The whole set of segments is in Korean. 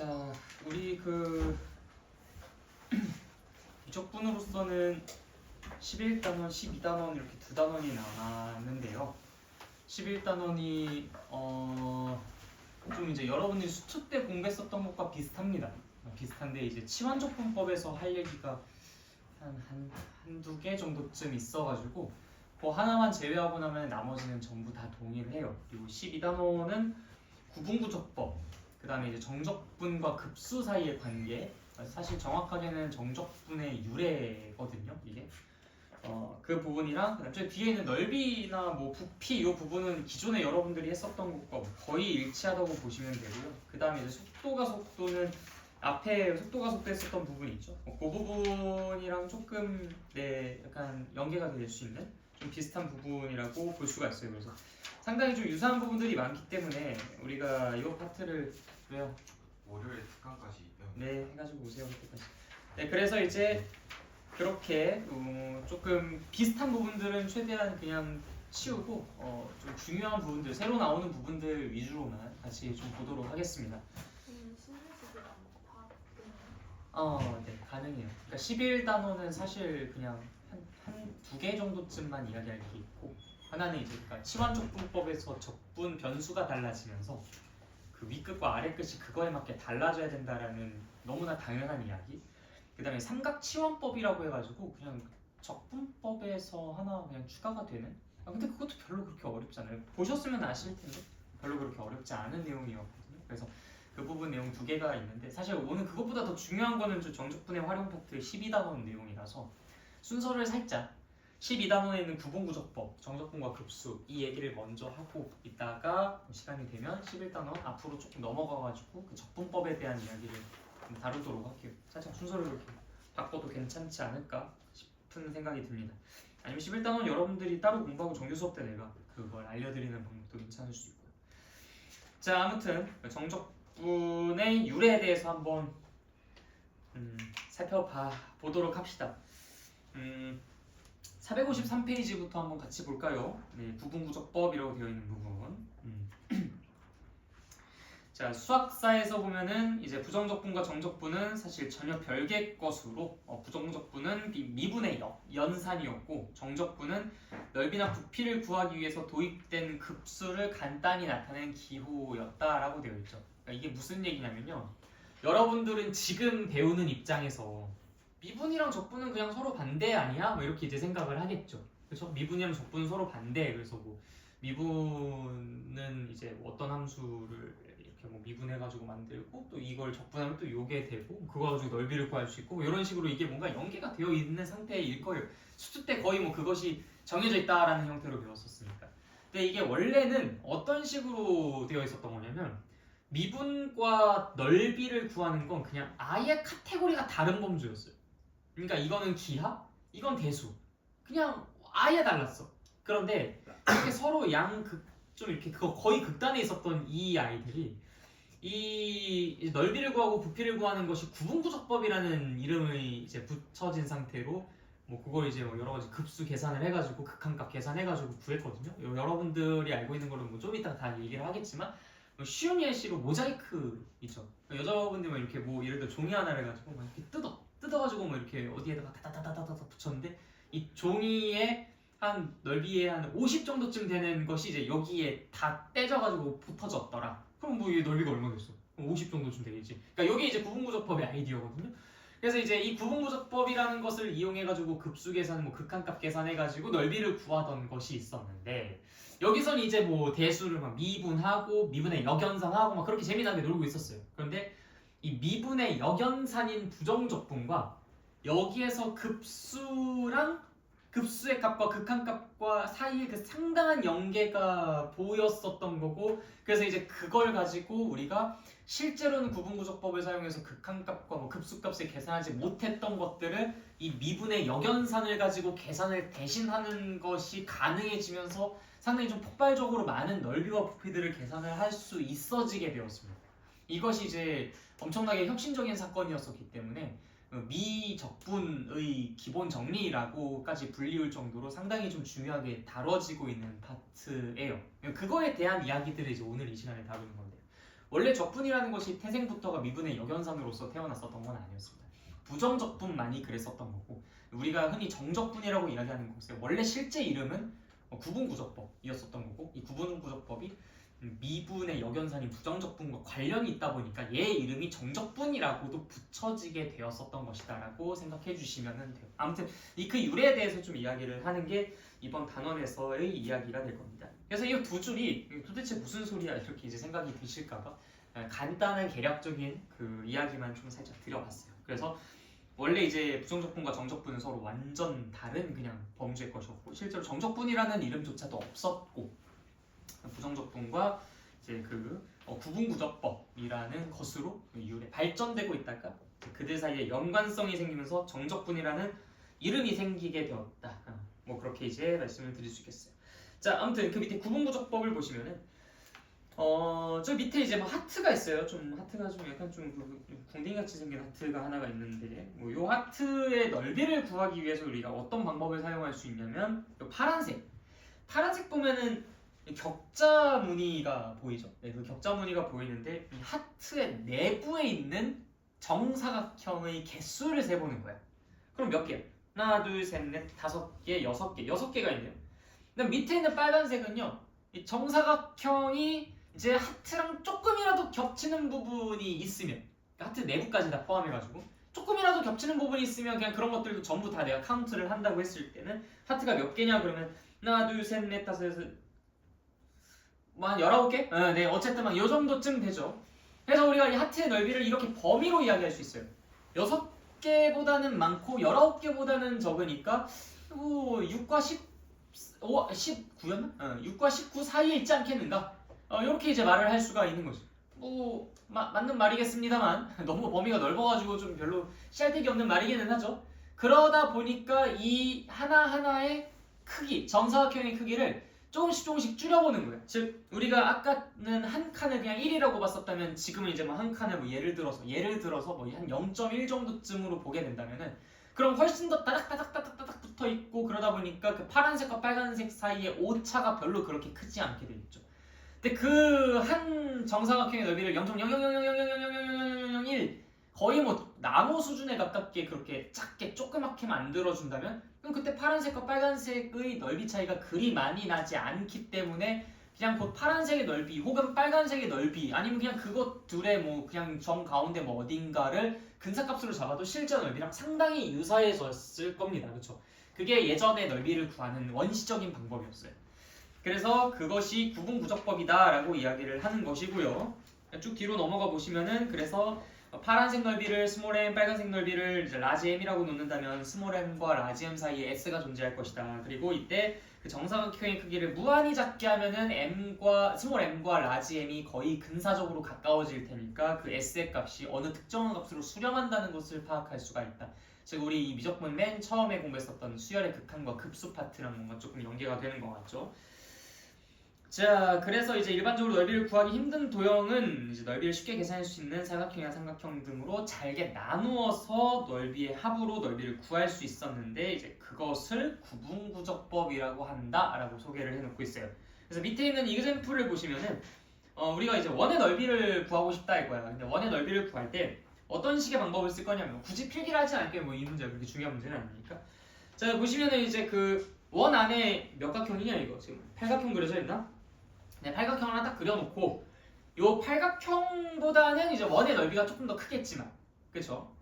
자, 우리 미적분으로서는 11단원, 12단원 이렇게 두 단원이 나왔는데요. 11단원이 좀 이제 여러분들이 수투 때 공부했었던 것과 비슷합니다. 비슷한데 이제 치환적분법에서 할 얘기가 한두 개 정도쯤 있어가지고 그 하나만 제외하고 나면 나머지는 전부 다 동일해요. 그리고 12단원은 구분구적법, 그 다음에 이제 정적분과 급수 사이의 관계, 사실 정확하게는 정적분의 유래거든요, 이게. 그 부분이랑 그다음 저 뒤에 있는 넓이나 뭐 부피 이 부분은 기존에 여러분들이 했었던 것과 거의 일치하다고 보시면 되고요. 그 다음에 이제 속도가 속도는 앞에 속도가 속도 했었던 부분이 있죠. 그 부분이랑 조금 약간 연계가 될 수 있는 좀 비슷한 부분이라고 볼 수가 있어요. 그래서 상당히 좀 유사한 부분들이 많기 때문에 우리가 이 파트를 왜요? 월요일 특강까지 네, 해가지고 오세요 그때까지. 네, 그래서 이제 그렇게 조금 비슷한 부분들은 최대한 그냥 치우고 좀 중요한 부분들, 새로 나오는 부분들 위주로만 같이 좀 보도록 하겠습니다. 네, 가능해요. 그러니까 11단원은 사실 그냥 한 두 개 정도쯤만 이야기할 게 있고, 하나는 이제 그러니까 치환적분법에서 적분 변수가 달라지면서 그 윗끝과 아래끝이 그거에 맞게 달라져야 된다라는 너무나 당연한 이야기. 그 다음에 삼각치환법이라고 해가지고 그냥 적분법에서 하나 그냥 추가가 되는. 근데 그것도 별로 그렇게 어렵지 않아요. 보셨으면 아실 텐데 별로 그렇게 어렵지 않은 내용이었거든요. 그래서 그 부분 내용 두 개가 있는데 사실 오늘 그것보다 더 중요한 거는 저 정적분의 활용 파트 12단원 내용이라서 순서를 살짝 12단원에 있는 구분구적법, 정적분과 급수 이 얘기를 먼저 하고 있다가 시간이 되면 11단원 앞으로 조금 넘어가가지고 그 적분법에 대한 이야기를 다루도록 할게요. 살짝 순서를 그렇게 바꿔도 괜찮지 않을까 싶은 생각이 듭니다. 아니면 11단원 여러분들이 따로 공부하고 정규 수업 때 내가 그걸 알려드리는 방법도 괜찮을 수 있고요. 자, 아무튼 정적분의 유래에 대해서 한번 살펴봐 보도록 합시다. 453페이지부터 한번 같이 볼까요? 네, 구분구적법이라고 되어 있는 부분. 자, 수학사에서 보면은 이제 부정적분과 정적분은 사실 전혀 별개의 것으로 부정적분은 미분의 연산이었고 정적분은 넓이나 부피를 구하기 위해서 도입된 급수를 간단히 나타낸 기호였다라고 되어 있죠. 그러니까 이게 무슨 얘기냐면요. 여러분들은 지금 배우는 입장에서 미분이랑 적분은 그냥 서로 반대 아니야? 뭐 이렇게 이제 생각을 하겠죠. 그렇죠? 미분이랑 적분은 서로 반대. 그래서 뭐 미분은 이제 어떤 함수를 이렇게 뭐 미분해가지고 만들고 또 이걸 적분하면 또 요게 되고 그거 가지고 넓이를 구할 수 있고 뭐 이런 식으로 이게 뭔가 연계가 되어 있는 상태일 거예요. 수투 때 거의 뭐 그것이 정해져 있다라는 형태로 배웠었으니까. 근데 이게 원래는 어떤 식으로 되어 있었던 거냐면 미분과 넓이를 구하는 건 그냥 아예 카테고리가 다른 범주였어요. 그러니까 이거는 기하, 이건 대수. 그냥 아예 달랐어. 그런데 이렇게 서로 좀 이렇게 거의 극단에 있었던 이 아이들이 이 넓이를 구하고 부피를 구하는 것이 구분구적법이라는 이름이 이제 붙여진 상태로 뭐 그걸 이제 뭐 여러 가지 급수 계산을 해가지고 극한값 계산해가지고 구했거든요. 여러분들이 알고 있는 거는 뭐 좀 이따 다 얘기를 하겠지만 쉬운 예시로 모자이크 있죠. 여자분들만 이렇게 뭐 예를 들어 종이 하나를 가지고 막 이렇게 뜯어가지고 뭐 이렇게 어디에다가 다다다다다 붙였는데 이 종이의 한 넓이의 한 50 정도쯤 되는 것이 이제 여기에 다 떼져가지고 붙어졌더라. 그럼 뭐 이 넓이가 얼마 됐어? 50 정도쯤 되겠지. 그러니까 여기 이제 구분구적법의 아이디어거든요. 그래서 이제 이 구분구적법이라는 것을 이용해가지고 급수 계산, 뭐 극한값 계산해가지고 넓이를 구하던 것이 있었는데 여기선 이제 뭐 대수를 막 미분하고 미분의 역연산하고 막 그렇게 재미나게 놀고 있었어요. 그런데 이 미분의 역연산인 부정적분과 여기에서 급수랑 급수의 값과 극한값과 사이에 그 상당한 연계가 보였었던 거고 그래서 이제 그걸 가지고 우리가 실제로는 구분구적법을 사용해서 극한값과 뭐 급수값을 계산하지 못했던 것들을 이 미분의 역연산을 가지고 계산을 대신하는 것이 가능해지면서 상당히 좀 폭발적으로 많은 넓이와 부피들을 계산을 할 수 있어지게 되었습니다. 이것이 이제 엄청나게 혁신적인 사건이었었기 때문에 미적분의 기본 정리라고까지 불리울 정도로 상당히 좀 중요하게 다뤄지고 있는 파트예요. 그거에 대한 이야기들을 이제 오늘 이 시간에 다루는 건데요. 원래 적분이라는 것이 태생부터가 미분의 역연산으로서 태어났었던 건 아니었습니다. 부정적분만이 그랬었던 거고 우리가 흔히 정적분이라고 이야기하는 것의 원래 실제 이름은 구분구적법이었었던 거고 이 구분구적법이 미분의 역연산인 부정적분과 관련이 있다 보니까 얘 이름이 정적분이라고도 붙여지게 되었었던 것이다라고 생각해 주시면 돼요. 아무튼 그 유래에 대해서 좀 이야기를 하는 게 이번 단원에서의 이야기가 될 겁니다. 그래서 이 두 줄이 도대체 무슨 소리야 이렇게 이제 생각이 드실까봐 간단한 개략적인 그 이야기만 좀 살짝 드려봤어요. 그래서 원래 이제 부정적분과 정적분은 서로 완전 다른 그냥 범주의 것이었고 실제로 정적분이라는 이름조차도 없었고 부정적분과 이제 그 구분구적법이라는 것으로 이후에 발전되고 있다가 그들 사이에 연관성이 생기면서 정적분이라는 이름이 생기게 되었다. 뭐 그렇게 이제 말씀을 드릴 수 있겠어요. 자, 아무튼 그 밑에 구분구적법을 보시면은 저 밑에 이제 뭐 하트가 있어요. 좀 하트가 좀 약간 좀 궁뎅이같이 생긴 하트가 하나가 있는데 뭐 요 하트의 넓이를 구하기 위해서 우리가 어떤 방법을 사용할 수 있냐면 요 파란색 보면은 격자 무늬가 보이죠? 네, 그 격자 무늬가 보이는데 이 하트의 내부에 있는 정사각형의 개수를 세보는 거야. 그럼 몇 개? 하나, 둘, 셋, 넷, 다섯 개, 여섯 개가 있네요. 그다음 밑에 있는 빨간색은요, 이 정사각형이 이제 하트랑 조금이라도 겹치는 부분이 있으면, 하트 내부까지 다 포함해가지고 조금이라도 겹치는 부분이 있으면 그냥 그런 것들도 전부 다 내가 카운트를 한다고 했을 때는 하트가 몇 개냐 그러면 하나, 둘, 셋, 넷, 다섯, 여섯, 뭐 한 19개? 네, 어쨌든 막 요 정도쯤 되죠. 그래서 우리가 이 하트의 넓이를 이렇게 범위로 이야기할 수 있어요. 6개보다는 많고 19개보다는 적으니까 6과 19였나? 6과 19 사이에 있지 않겠는가? 이렇게 이제 말을 할 수가 있는 거죠. 맞는 말이겠습니다만 너무 범위가 넓어가지고 좀 별로 짤데기 없는 말이기는 하죠. 그러다 보니까 이 하나하나의 크기, 정사각형의 크기를 조금씩 줄여보는 거예요. 즉 우리가 아까는 한 칸을 그냥 1이라고 봤었다면 지금은 이제 뭐 한 칸을 뭐 예를 들어서 뭐 한 0.1 정도쯤으로 보게 된다면은 그럼 훨씬 더 따닥따닥 붙어 있고 그러다 보니까 그 파란색과 빨간색 사이에 오차가 별로 그렇게 크지 않게 되겠죠. 근데 그 한 정사각형의 넓이를 0.000000001 거의 뭐 나노 수준에 가깝게 그렇게 작게 조그맣게 만들어준다면 그럼 그때 파란색과 빨간색의 넓이 차이가 그리 많이 나지 않기 때문에 그냥 그 파란색의 넓이 혹은 빨간색의 넓이 아니면 그냥 그것 둘의 뭐 그냥 정 가운데 뭐 어딘가를 근사값으로 잡아도 실제 넓이랑 상당히 유사해졌을 겁니다. 그렇죠? 그게 예전의 넓이를 구하는 원시적인 방법이었어요. 그래서 그것이 구분구적법이다라고 이야기를 하는 것이고요. 쭉 뒤로 넘어가 보시면은 그래서 파란색 넓이를 스몰 m, 빨간색 넓이를 이제 라지 m이라고 놓는다면 스몰 m과 라지 m 사이에 s가 존재할 것이다. 그리고 이때 그 정사각형의 크기를 무한히 작게 하면은 스몰 m과 라지 m이 거의 근사적으로 가까워질 테니까 그 s의 값이 어느 특정한 값으로 수렴한다는 것을 파악할 수가 있다. 즉 우리 이 미적분 맨 처음에 공부했었던 수열의 극한과 급수 파트랑 뭔가 조금 연계가 되는 것 같죠. 자, 그래서 이제 일반적으로 넓이를 구하기 힘든 도형은 이제 넓이를 쉽게 계산할 수 있는 사각형이나 삼각형 등으로 잘게 나누어서 넓이의 합으로 넓이를 구할 수 있었는데 이제 그것을 구분구적법이라고 한다라고 소개를 해놓고 있어요. 그래서 밑에 있는 이그젬플을 보시면은 우리가 이제 원의 넓이를 구하고 싶다 이거야. 근데 원의 넓이를 구할 때 어떤 식의 방법을 쓸 거냐면 굳이 필기를 하지 않게 뭐 이 문제가 그렇게 중요한 문제는 아니니까. 자, 보시면은 이제 그 원 안에 몇 각형이냐 이거 지금 팔각형 그려져 있나? 네, 팔각형을 하나 딱 그려놓고 요 팔각형보다는 이제 원의 넓이가 조금 더 크겠지만 그쵸?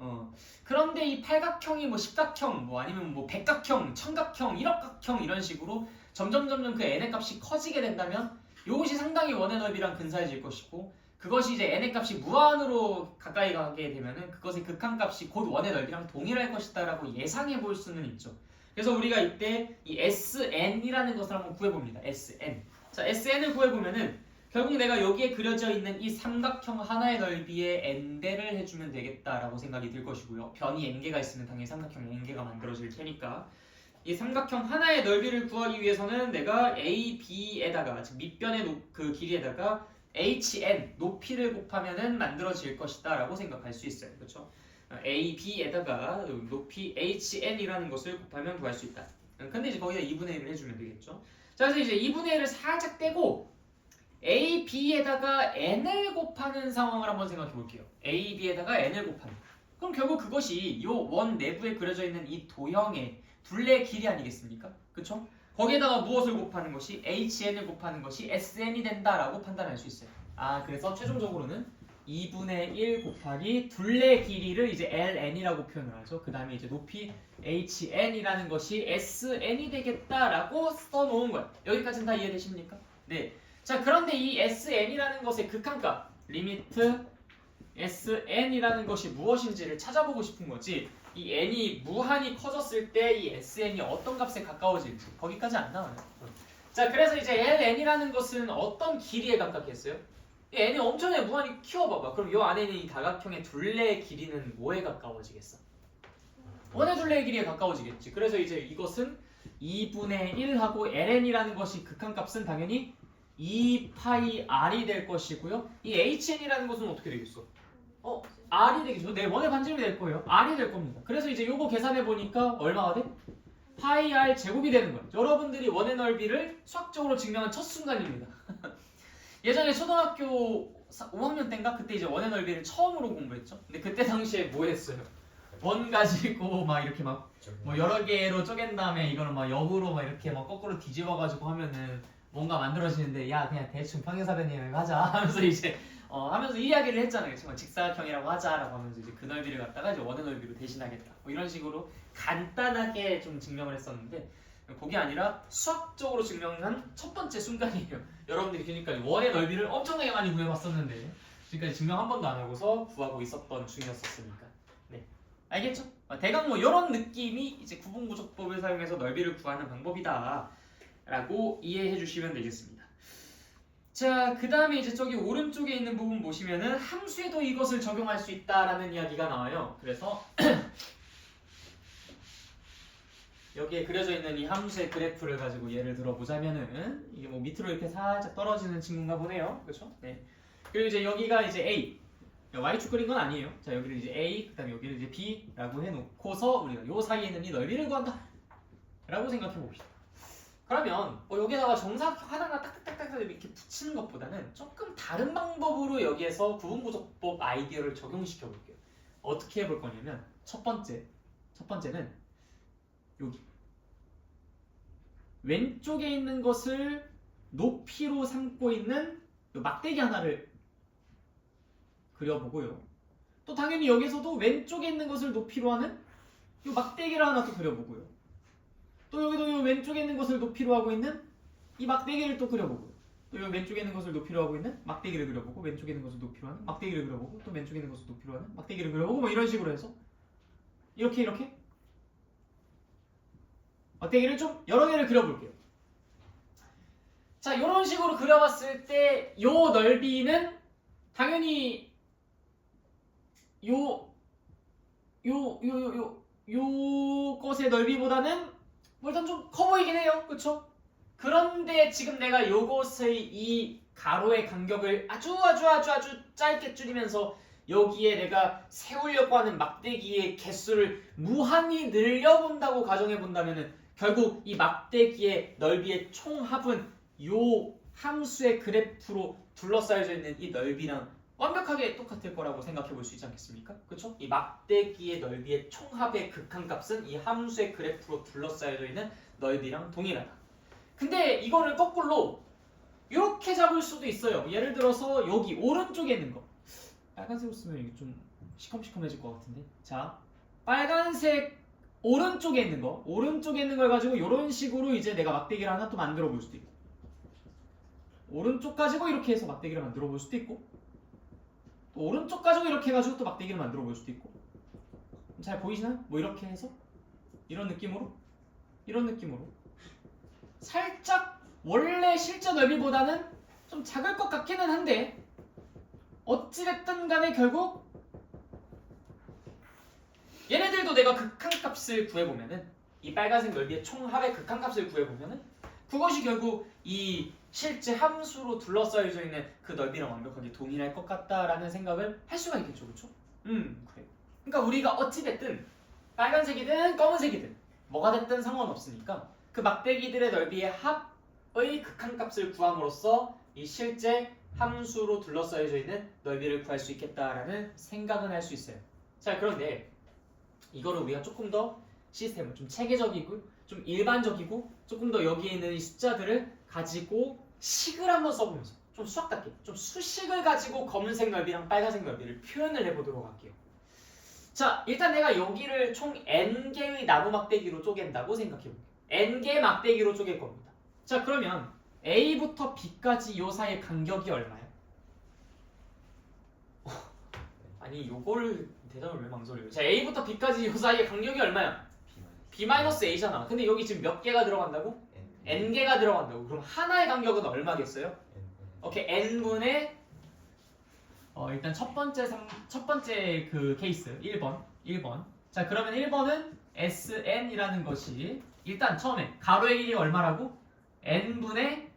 그런데 이 팔각형이 뭐 십각형 뭐 아니면 뭐 백각형, 천각형, 일억각형 이런 식으로 점점 그 n의 값이 커지게 된다면 이것이 상당히 원의 넓이랑 근사해질 것이고 그것이 이제 n의 값이 무한으로 가까이 가게 되면은 그것의 극한값이 곧 원의 넓이랑 동일할 것이다 라고 예상해 볼 수는 있죠. 그래서 우리가 이때 이 SN이라는 것을 한번 구해봅니다. SN. 자, SN을 구해보면은 결국 내가 여기에 그려져 있는 이 삼각형 하나의 넓이에 n배를 해주면 되겠다라고 생각이 들 것이고요. 변이 n개가 있으면 당연히 삼각형에 n개가 만들어질 테니까 이 삼각형 하나의 넓이를 구하기 위해서는 내가 A, B에다가 즉 밑변의 그 길이에다가 HN 높이를 곱하면은 만들어질 것이다 라고 생각할 수 있어요. 그렇죠? A, B에다가 높이 HN이라는 것을 곱하면 구할 수 있다. 근데 이제 거기다 2분의 1을 해주면 되겠죠. 자, 그래서 이제 2분의 1을 살짝 떼고 A, B에다가 n을 곱하는 상황을 한번 생각해 볼게요. A, B에다가 n을 곱하는. 그럼 결국 그것이 요 원 내부에 그려져 있는 이 도형의 둘레 길이 아니겠습니까? 그쵸? 거기에다가 무엇을 곱하는 것이 HN을 곱하는 것이 SN이 된다라고 판단할 수 있어요. 아, 그래서 최종적으로는 2분의 1 곱하기 둘레 길이를 이제 LN이라고 표현을 하죠. 그 다음에 이제 높이 HN이라는 것이 SN이 되겠다라고 써놓은 거예요. 여기까지는 다 이해되십니까? 네. 자, 그런데 이 SN이라는 것의 극한값, 리미트 SN이라는 것이 무엇인지를 찾아보고 싶은 거지. 이 n이 무한히 커졌을 때 이 SN이 어떤 값에 가까워질지 거기까지 안 나와요. 자, 그래서 이제 LN이라는 것은 어떤 길이에 가깝겠어요? 이 n이 엄청나게 무한히 키워봐봐. 그럼 이 안에 있는 이 다각형의 둘레의 길이는 뭐에 가까워지겠어? 원의 둘레의 길이에 가까워지겠지. 그래서 이제 이것은 2분의 1하고 ln이라는 것이 극한값은 당연히 2파이 r이 될 것이고요. 이 hn이라는 것은 어떻게 되겠어? r이 되겠죠. 네, 원의 반지름이 될 거예요. r이 될 겁니다. 그래서 이제 요거 계산해 보니까 얼마가 돼? 파이 r 제곱이 되는 거예요. 여러분들이 원의 넓이를 수학적으로 증명한 첫 순간입니다. 예전에 초등학교 5학년 때인가 그때 이제 원의 넓이를 처음으로 공부했죠. 근데 그때 당시에 뭐 했어요? 원 가지고 막 이렇게 막 뭐 여러 개로 쪼갠 다음에 이거를 막 역으로 막 이렇게 막 거꾸로 뒤집어 가지고 하면은 뭔가 만들어지는데 야 그냥 대충 평행사변형을 하자 하면서 이제 하면서 이 이야기를 했잖아요. 정말 직사각형이라고 하자라고 하면서 이제 그 넓이를 갖다가 이제 원의 넓이로 대신하겠다. 뭐 이런 식으로 간단하게 좀 증명을 했었는데 그게 아니라 수학적으로 증명한 첫 번째 순간이에요. 여러분들이 그러니까 원의 넓이를 엄청나게 많이 구해봤었는데 지금까지 증명 한 번도 안 하고서 구하고 있었던 중이었었으니까. 네, 알겠죠? 대강 뭐 이런 느낌이 이제 구분구조법을 사용해서 넓이를 구하는 방법이다라고 이해해 주시면 되겠습니다. 자, 그 다음에 이제 저기 오른쪽에 있는 부분 보시면은 함수에도 이것을 적용할 수 있다라는 이야기가 나와요. 그래서 여기에 그려져 있는 이 함수의 그래프를 가지고 예를 들어 보자면은 이게 뭐 밑으로 이렇게 살짝 떨어지는 친구인가 보네요. 그렇죠? 네. 그리고 이제 여기가 이제 A, Y축 그린 건 아니에요. 자, 여기를 이제 A, 그다음에 여기를 이제 B라고 해놓고서 우리가 요 사이에 있는 이 넓이를 구한다라고 생각해 봅시다. 그러면 여기다가 정사각 하나가 딱딱딱딱 이렇게 붙이는 것보다는 조금 다른 방법으로 여기에서 구분구조법 아이디어를 적용시켜 볼게요. 어떻게 해볼 거냐면 첫 번째는 여기 왼쪽에 있는 것을 높이로 삼고 있는 요 막대기 하나를 그려보고요. 또 당연히 여기서도 왼쪽에 있는 것을 높이로 하는 요 막대기를 하나 또 그려보고요. 또 여기도 요 왼쪽에 있는 것을 높이로 하고 있는 이 막대기를 또 그려보고요. 또 요 왼쪽에 있는 것을 높이로 하고 있는 막대기를 그려보고 왼쪽에 있는 것을 높이로 하는 막대기를 그려보고 또 왼쪽에 있는 것을 높이로 하는 막대기를 그려보고 뭐 이런 식으로 해서 이렇게 막대기를 좀 여러 개를 그려볼게요. 자, 이런 식으로 그려봤을 때 요 넓이는 당연히 요 것의 넓이보다는 뭐 일단 좀 커 보이긴 해요. 그쵸? 그런데 지금 내가 요것의 이 가로의 간격을 아주 짧게 줄이면서 여기에 내가 세우려고 하는 막대기의 개수를 무한히 늘려본다고 가정해본다면은 결국 이 막대기의 넓이의 총합은 요 함수의 그래프로 둘러싸여져 있는 이 넓이랑 완벽하게 똑같을 거라고 생각해 볼 수 있지 않겠습니까? 그쵸? 이 막대기의 넓이의 총합의 극한값은 이 함수의 그래프로 둘러싸여져 있는 넓이랑 동일하다. 근데 이거를 거꾸로 이렇게 잡을 수도 있어요. 예를 들어서 여기 오른쪽에 있는 거 빨간색으로 쓰면 이게 좀 시커매질 것 같은데 자, 빨간색 오른쪽에 있는 걸 가지고 이런 식으로 이제 내가 막대기를 하나 또 만들어 볼 수도 있고 오른쪽 가지고 이렇게 해서 막대기를 만들어 볼 수도 있고 또 오른쪽 가지고 이렇게 해가지고 또 막대기를 만들어 볼 수도 있고 잘 보이시나요? 뭐 이렇게 해서 이런 느낌으로 살짝 원래 실제 넓이보다는 좀 작을 것 같기는 한데 어찌됐든 간에 결국 얘네들도 내가 극한값을 구해보면은 이 빨간색 넓이의 총합의 극한값을 구해보면은 그것이 결국 이 실제 함수로 둘러싸여져 있는 그 넓이랑 완벽하게 동일할 것 같다라는 생각을 할 수가 있겠죠, 그렇죠? 그래. 그러니까 우리가 어찌됐든 빨간색이든 검은색이든 뭐가 됐든 상관없으니까 그 막대기들의 넓이의 합의 극한값을 구함으로써 이 실제 함수로 둘러싸여져 있는 넓이를 구할 수 있겠다라는 생각은 할 수 있어요. 자, 그런데 이거를 우리가 조금 더 시스템을 좀 체계적이고 좀 일반적이고 조금 더 여기에 있는 이 숫자들을 가지고 식을 한번 써보면서 좀 수학답게 좀 수식을 가지고 검은색 넓이랑 빨간색 넓이를 표현을 해보도록 할게요. 자, 일단 내가 여기를 총 n개의 나무 막대기로 쪼갠다고 생각해볼게요. n개 막대기로 쪼갤 겁니다. 자, 그러면 A부터 B까지 요 사이의 간격이 얼마예요? 아니, 요거를 대답을 왜 망설여요? 자, A부터 B까지 요 사이의 간격이 얼마야? B-A잖아. 근데 여기 지금 몇 개가 들어간다고? n개가 들어간다고. 그럼 하나의 간격은 얼마겠어요? 오케이, n분의 일단 첫 번째 그 케이스 1번. 자, 그러면 1번은 sn이라는 것이 일단 처음에 가로의 1이 얼마라고? n분의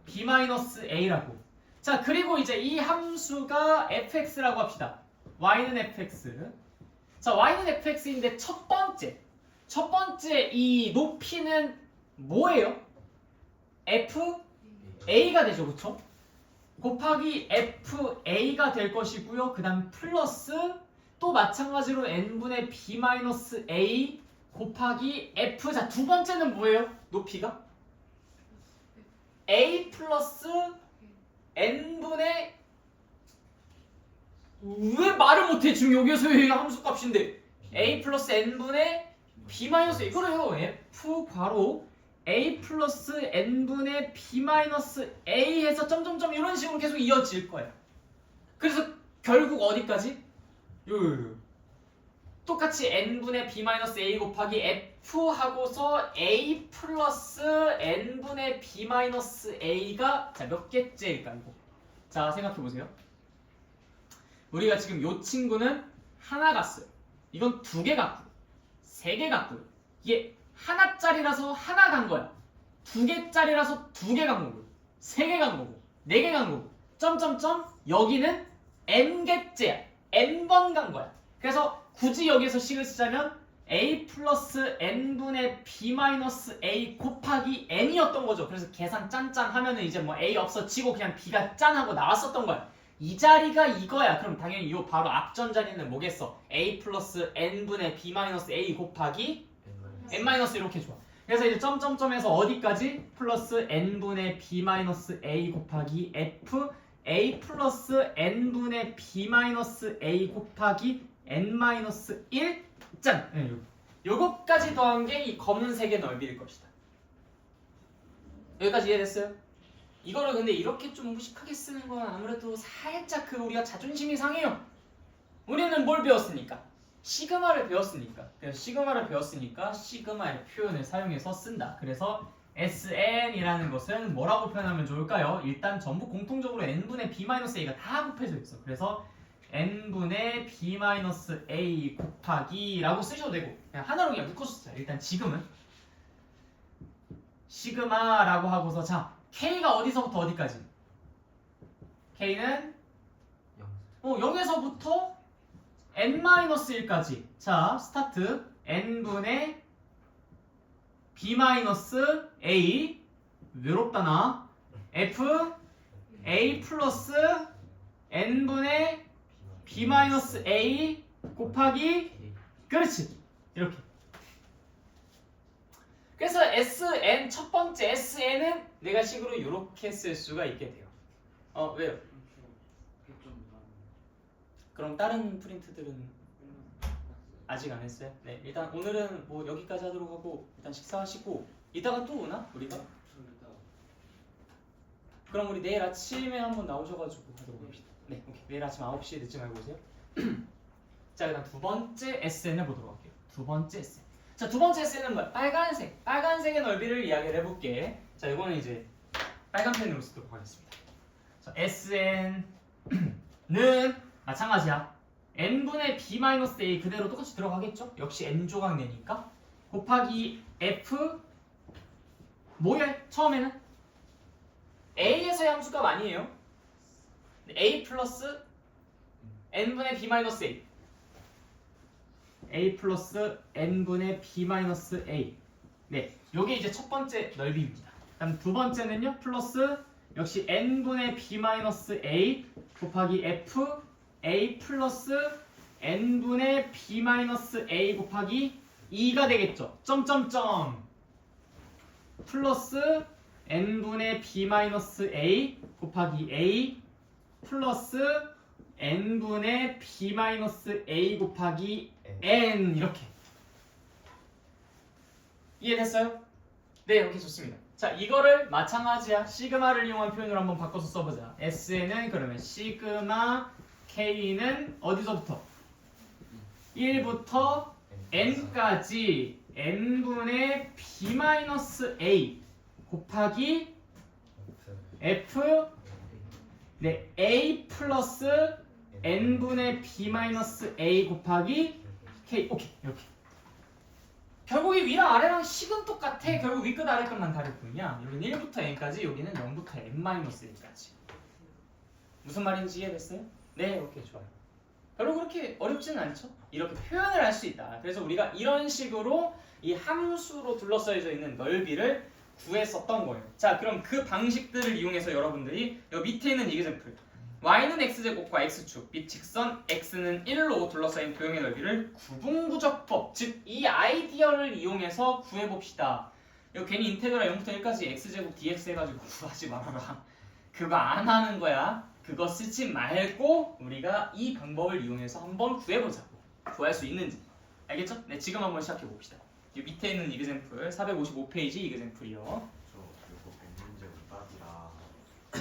b-a라고. 자, 그리고 이제 이 함수가 fx라고 합시다. y는 fx. 자, y는 fx인데 첫 번째 이 높이는 뭐예요? fa가 되죠, 그쵸? 곱하기 fa가 될 것이고요. 그 다음 플러스 또 마찬가지로 n분의 b-a 곱하기 f. 자, 두 번째는 뭐예요? 높이가? a 플러스 n분의 왜 말을 못해? 지금 여기에서의 함수값인데 a 플러스 n분의 b-a. 이거래요. f 괄호 a 플러스 n분의 b-a 해서 점점점 이런 식으로 계속 이어질 거예요. 그래서 결국 어디까지? 요. 똑같이 n분의 b-a 곱하기 f 하고서 a 플러스 n분의 b-a가 자, 몇 개째일까 이거? 자, 생각해보세요. 우리가 지금 요 친구는 하나 갔어요. 이건 두 개 갔고 3개 갔고요. 이게 하나짜리라서 하나 간 거야. 2개짜리라서 2개 간 거고 3개 간 거고 4개 간 거고 점점점 여기는 n개째야. n번 간 거야. 그래서 굳이 여기서 식을 쓰자면 a 플러스 n분의 b-a 곱하기 n이었던 거죠. 그래서 계산 짠짠 하면은 이제 뭐 a 없어지고 그냥 b가 짠 하고 나왔었던 거야. 이 자리가 이거야. 그럼 당연히 이 바로 앞전 자리는 뭐겠어? a 플러스 n분의 b-a 곱하기 n- 이렇게 좋아. 그래서 이제 점점점에서 어디까지? 플러스 n분의 b-a 곱하기 f a 플러스 n분의 b-a 곱하기 n-1 짠! 네, 요거까지 더한 게 이 검은색의 넓이일 것이다. 여기까지 이해됐어요? 이거를 근데 이렇게 좀 무식하게 쓰는 건 아무래도 살짝 우리가 자존심이 상해요. 우리는 뭘 배웠으니까? 시그마를 배웠으니까. 그래서 시그마를 배웠으니까 시그마의 표현을 사용해서 쓴다. 그래서 sn이라는 것은 뭐라고 표현하면 좋을까요? 일단 전부 공통적으로 n분의 b-a가 다 곱해져 있어. 그래서 n분의 b-a 곱하기 라고 쓰셔도 되고 그냥 하나로 그냥 묶어서 써요. 일단 지금은 시그마라고 하고서 자, k가 어디서부터 어디까지? k는 0에서부터 n-1까지. 자, 스타트 n분의 b-a 외롭다 나 f a 플러스 n분의 b-a 곱하기 그렇지. 이렇게. 그래서 sn 첫 번째 sn은 내가 식으로 이렇게 쓸 수가 있게 돼요. 왜요? 그럼 다른 프린트들은 아직 안 했어요? 네, 일단 오늘은 뭐 여기까지 하도록 하고 일단 식사하시고 이따가 또 오나? 우리가? 그럼 우리 내일 아침에 한번 나오셔가지고 하도록 합시다. 네, 오케이. 내일 아침 9시에 늦지 말고 오세요. 자, 그다음 두 번째 SN을 보도록 할게요. 두 번째 SN. 자, 두 번째 SN은 뭐야? 빨간색의 넓이를 이야기를 해볼게. 자, 이거는 이제 빨간 펜으로 쓰도록 하겠습니다. 자, SN은 마찬가지야. n분의 b-a 그대로 똑같이 들어가겠죠? 역시 n조각 내니까 곱하기 f 뭐야? 처음에는 a에서의 함수값 아니에요. a 플러스 n분의 b-a a 플러스 n분의 b-a 네, 요게 이제 첫 번째 넓이입니다. 그다음 두 번째는요 플러스 역시 n분의 b-a 곱하기 f a 플러스 n분의 b-a 곱하기 2가 되겠죠. 점점점 플러스 n분의 b-a 곱하기 a 플러스 n분의 b-a 곱하기 n 이렇게 이해됐어요? 네, 이렇게 좋습니다. 자, 이거를 마찬가지야. 시그마를 이용한 표현으로 한번 바꿔서 써보자. S는 그러면 시그마 K는 어디서부터? 1부터 n까지 n분의 b-a 곱하기 f 네, a 플러스 n분의 b-a 곱하기 k. 오케이, 이렇게. 결국 이 위랑 아래랑 식은 똑같아. 결국 위 끝 아래 끝만 다를 뿐이야. 여기는 1부터 n까지, 여기는 0부터 n-1까지. 무슨 말인지 이해됐어요? 네, 오케이, 좋아요. 별로 그렇게 어렵지는 않죠? 이렇게 표현을 할 수 있다. 그래서 우리가 이런 식으로 이 함수로 둘러싸여져 있는 넓이를 구했었던 거예요. 자, 그럼 그 방식들을 이용해서 여러분들이 여기 밑에 있는 이그샘플 y는 x제곱과 x축, 및 직선 x는 1로 둘러싸인 도형의 넓이를 구분구적법, 즉 이 아이디어를 이용해서 구해봅시다. 이거 괜히 인테그랄 0부터 1까지 x제곱 dx 해가지고 구하지 말아라. 그거 안 하는 거야. 그거 쓰지 말고 우리가 이 방법을 이용해서 한번 구해보자고. 구할 수 있는지. 알겠죠? 네, 지금 한번 시작해봅시다. 이 밑에 있는 이그샘플 455페이지 이그샘플이요. 저 이거 100문제 오답이라 그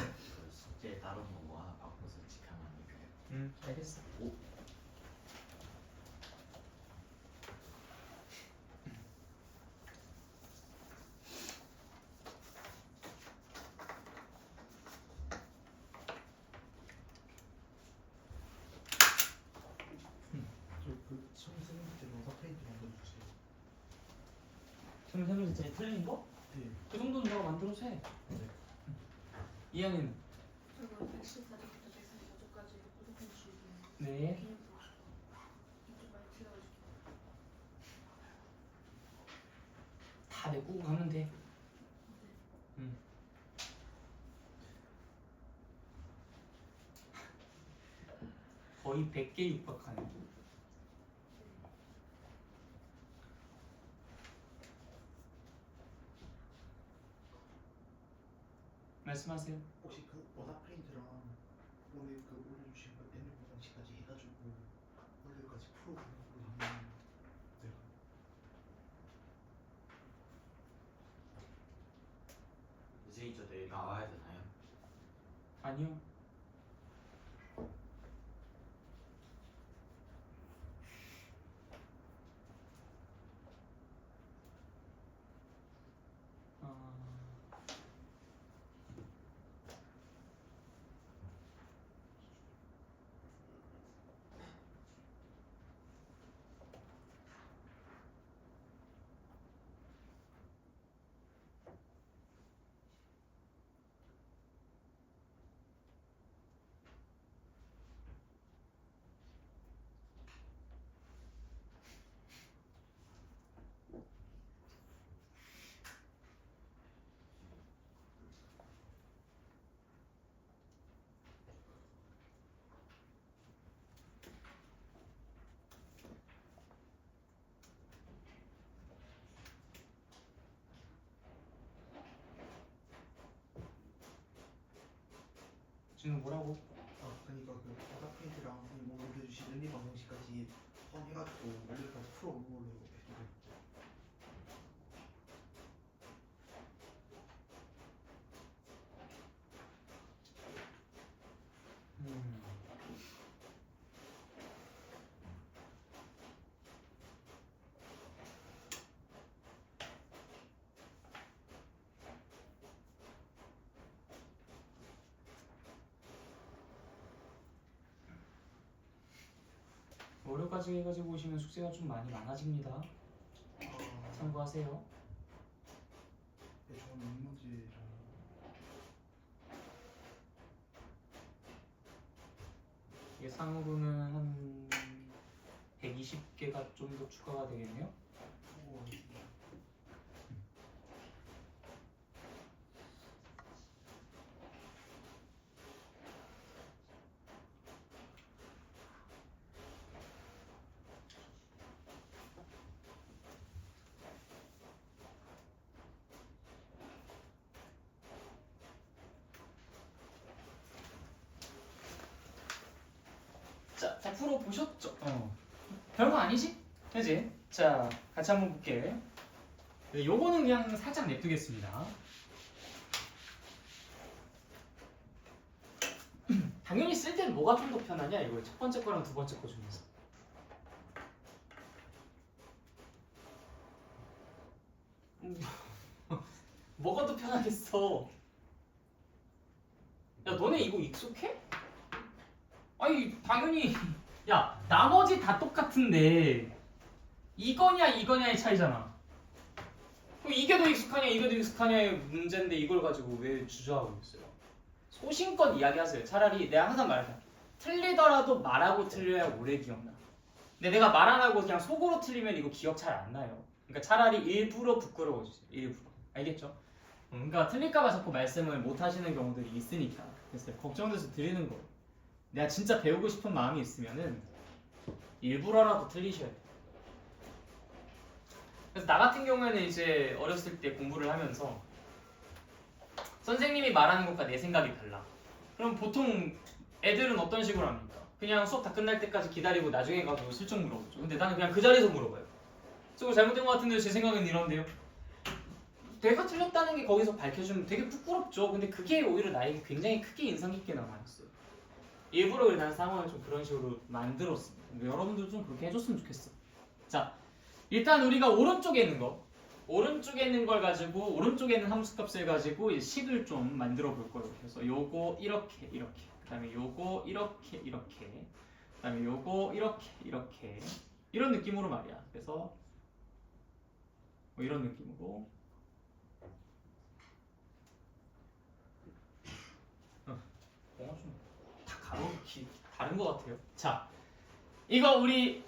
숙제 다른 거 뭐 하나 바꿔서 직하면 안 될까요? 알겠어. 그 선생님들 오사 페이지 만들어주세요. 선생님 진짜 틀린 거? 네. 그 정도는 너가 만들어서 해. 네. 이하는 저거 114조부터 144조까지 무조건 지우고 네. 그냥 이쪽 많이 틀어가지고 다 메꾸고 가면 돼. 거의 100개 육박하네. 말씀하세요. 혹시 그 오사 프린트랑 오늘 그 올려주신 그 N 방식까지 해가지고 오늘까지 풀어보는 걸로 하면 네. 선생님 저 내일 나와야 되나요? 아니요. 지금 뭐라고? 아 그러니까 그 오사 프린트랑 뭐 올려주신 N 방식까지 포함해가지고 오늘까지 풀어보는 걸로 해주세요. 월요까지 해가지고 오시면 숙제가 좀 많이 많아집니다. 아, 참고하세요. 네, 저는 인문제랑 이게 상으로는 한 120개가 좀 더 추가가 되겠네요. 오, 다 풀어보셨죠? 별거 아니지? 그지? 자, 같이 한번 볼게. 요거는 그냥 살짝 냅두겠습니다. 당연히 쓸 때는 뭐가 좀 더 편하냐? 이거 첫 번째 거랑 두 번째 거 중에서. 뭐가 더 편하겠어? 야, 너네 이거 익숙해? 아니, 당연히. 야, 나머지 다 똑같은데 이거냐의 차이잖아. 그럼 이게 더 익숙하냐, 이게 더 익숙하냐의 문제인데 이걸 가지고 왜 주저하고 있어요? 소신껏 이야기하세요. 차라리 내가 항상 말하잖아. 틀리더라도 말하고 틀려야 오래 기억나. 근데 내가 말 안 하고 그냥 속으로 틀리면 이거 기억 잘 안 나요. 그러니까 차라리 일부러 부끄러워주세요. 일부러. 알겠죠? 그러니까 틀릴까봐 자꾸 말씀을 못 하시는 경우들이 있으니까. 그래서 걱정돼서 드리는 거예요. 내가 진짜 배우고 싶은 마음이 있으면은 일부러라도 틀리셔야 돼요. 그래서 나 같은 경우에는 이제 어렸을 때 공부를 하면서 선생님이 말하는 것과 내 생각이 달라. 그럼 보통 애들은 어떤 식으로 합니까? 그냥 수업 다 끝날 때까지 기다리고 나중에 가서 슬쩍 물어보죠. 근데 나는 그냥 그 자리에서 물어봐요. 저거 잘못된 것 같은데 제 생각은 이런데요. 내가 틀렸다는 게 거기서 밝혀주면 되게 부끄럽죠. 근데 그게 오히려 나에게 굉장히 크게 인상 깊게 남아있어요. 일부러 나는 상황을 좀 그런 식으로 만들었습니다. 여러분들도 좀 그렇게 해줬으면 좋겠어. 자, 일단 우리가 오른쪽에 있는 거, 오른쪽에 있는 걸 가지고 오른쪽에 있는 함수값을 가지고 이제 식을 좀 만들어 볼 거예요. 그래서 요거 이렇게 이렇게, 그다음에 요거 이렇게 이렇게, 그다음에 요거 이렇게 이렇게 이런 느낌으로 말이야. 그래서 뭐 이런 느낌으로. 뭔가 좀 다 가로기 다른 것 같아요. 자, 이거 우리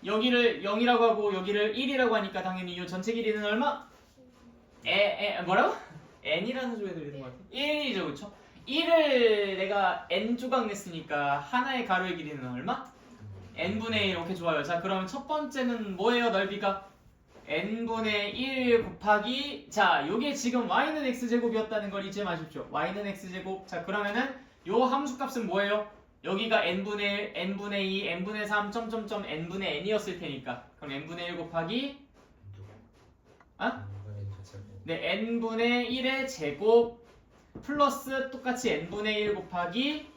여기를 0이라고 하고 여기를 1이라고 하니까 당연히 이 전체 길이는 얼마? 뭐라고? n이라는 소리 들리는 것 같아. 1이죠, 그렇죠? 1을 내가 n 조각 냈으니까 하나의 가로의 길이는 얼마? n분의 1. 오케이, 좋아요. 자, 그러면 첫 번째는 뭐예요, 넓이가? n분의 1 곱하기, 자, 요게 지금 y는 x제곱이었다는 걸 잊지 마십시오. y는 x제곱. 자, 그러면은 요 함수값은 뭐예요? 여기가 n분의 1, n분의 2, n분의 3, 점점점 n분의 n이었을 테니까. 그럼 n분의 1 곱하기 네, n분의 1의 제곱 플러스 똑같이 n분의 1 곱하기,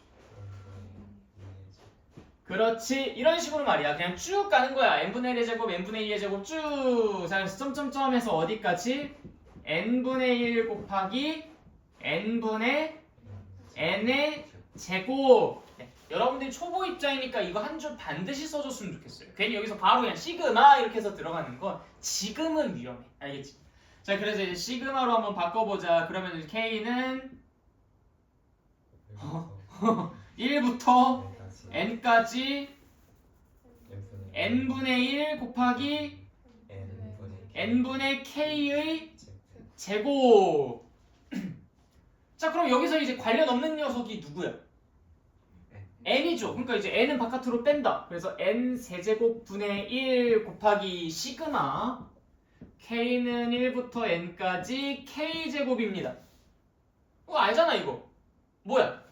그렇지, 이런 식으로 말이야. 그냥 쭉 가는 거야. n분의 1의 제곱, n분의 2의 제곱 쭉. 자, 그래서 점점점에서 어디까지? n분의 1 곱하기 n분의 n의 제곱. 네. 여러분들이 초보 입장이니까 이거 한 줄 반드시 써줬으면 좋겠어요. 괜히 여기서 바로 그냥 시그마 이렇게 해서 들어가는 건 지금은 위험해. 알겠지? 자, 그래서 이제 시그마로 한번 바꿔보자. 그러면 이제 K는 1부터 n까지 n분의 1 곱하기 n분의 k의 제곱. 자, 그럼 여기서 이제 관련 없는 녀석이 누구야? n이죠. 그러니까 이제 n은 바깥으로 뺀다. 그래서 n 세제곱 분의 1 곱하기 시그마 k는 1부터 n까지 k제곱입니다. 그거 알잖아, 이거. 뭐야?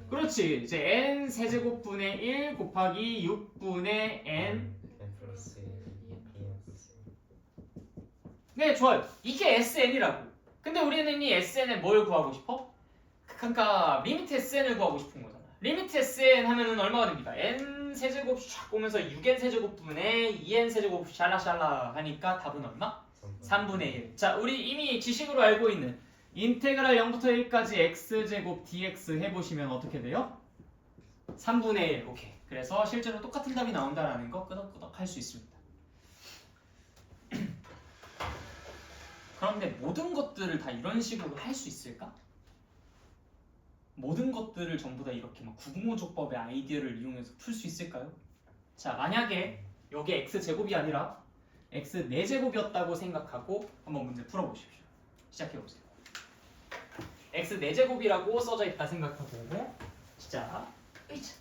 그렇지. 이제 n 세제곱 분의 1 곱하기 6분의 n. 네, 좋아요. 이게 SN이라고. 근데 우리는 이 SN에 뭘 구하고 싶어? 그러니까 리미트 SN을 구하고 싶은 거잖아. 리미트 SN 하면은 얼마가 됩니까? n 세제곱 쫙 오면서 6n 세제곱 분의 2n 세제곱 샬라샬라 하니까 답은 얼마? 3분의 1. 자, 우리 이미 지식으로 알고 있는 인테그랄 0부터 1까지 x제곱 dx 해보시면 어떻게 돼요? 3분의 1. 오케이. 그래서 실제로 똑같은 답이 나온다라는 거 끄덕끄덕 할 수 있습니다. 그런데 모든 것들을 다 이런 식으로 할 수 있을까? 모든 것들을 전부 다 이렇게 막 구공조법의 아이디어를 이용해서 풀 수 있을까요? 자, 만약에 여기 x제곱이 아니라 x 4제곱이었다고 생각하고 한번 문제 풀어보십시오. 시작해보세요. x 4제곱이라고 써져 있다 생각하고 시작. 으이차.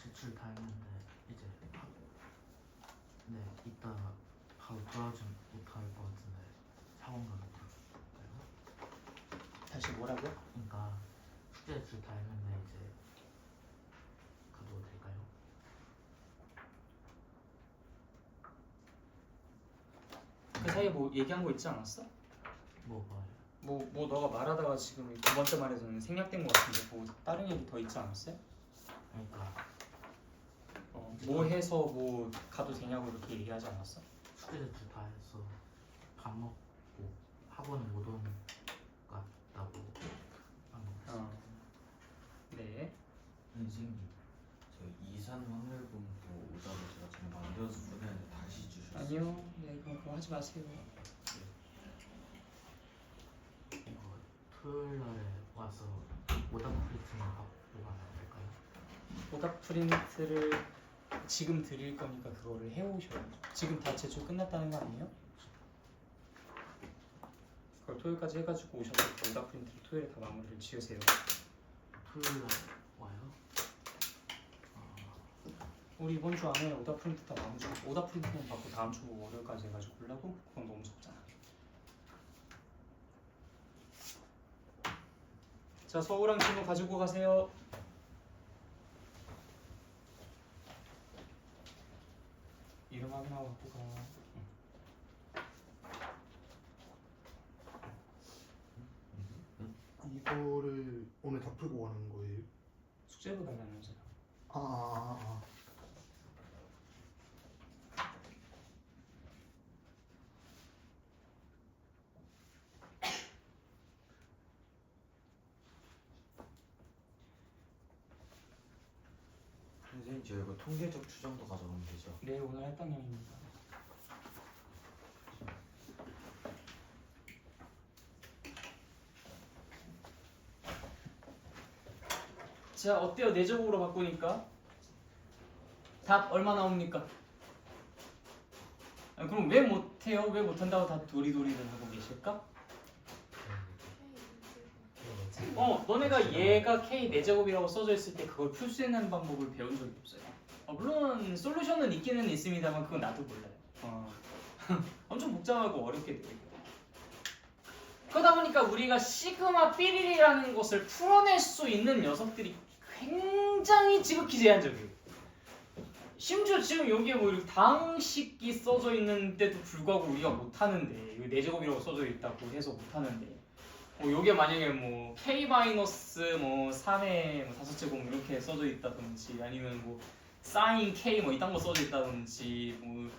제출 다 했는데 이제 하고 이따 바로 돌아오지 못할 것 같은데 학원 가도 될까요? 다시 뭐라고요? 그러니까 숙제 다 했는데 이제 가도 될까요? 그 사이에 뭐 얘기한 거 있지 않았어? 뭐가요? 뭐 너가 말하다가 지금 두 번째 말에서는 생략된 거 같은데 뭐 다른 얘기 더 있지 않았어요? 그러니까 뭐 해서 뭐 가도 되냐고 이렇게 얘기하지 않았어? 숙제 다 해서 밥 먹고 학원 못 오는 것 같다고 한 거. 네. 선생님, 저 이산 확률 분포 오답을 제가 지금 만들어서 보내는데 다시 주셨어요. 아니요. 네, 그거 하지 마세요. 이거 토요일 날에 와서 오답 프린트만 받고 가면 안 될까요? 오답 프린트를 지금 드릴 거니까 그거를 해오셔야죠. 지금 다 제출 끝났다는 거 아니에요? 그걸 토요일까지 해가지고 오셔서 그 오답 프린트를 토요일에 다 마무리를 지으세요. 토요일 날 와요? 우리 이번 주 안에 오답 프린트 다 마무리. 오답 프린트는 받고 다음 주 월요일까지 해가지고 보려고? 그건 너무 적잖아. 자, 서우랑 진우 가지고 가세요. 이름 확인하고 갖고 가. 이거를 오늘 다 풀고 가는 거예요? 숙제로 달라면서요. 아. 선생님, 저 이거 통계적 추정도 가져가면 되죠? 네, 오늘 할당량입니다. 자, 어때요? 내적으로 바꾸니까 답 얼마 나옵니까? 그럼 왜 못해요? 왜 못한다고 다 도리도리를 하고 계실까? 너네가 얘가 K 4제곱이라고 써져 있을 때 그걸 풀 수 있는 방법을 배운 적이 없어요. 물론 솔루션은 있기는 있습니다만 그건 나도 몰라요. 엄청 복잡하고 어렵게 되고 그러다 보니까 우리가 시그마 삐리리라는 것을 풀어낼 수 있는 녀석들이 굉장히 지극히 제한적이에요. 심지어 지금 여기에 뭐 이렇게 다항식이 써져 있는데도 불구하고 우리가 못하는데 이거 4제곱이라고 써져 있다고 해서 못하는데 요게 만약에 뭐 k-3의 뭐 5제곱 이렇게 써져 있다든지 아니면 뭐 sin k 뭐 이딴 거 써져 있다든지 뭐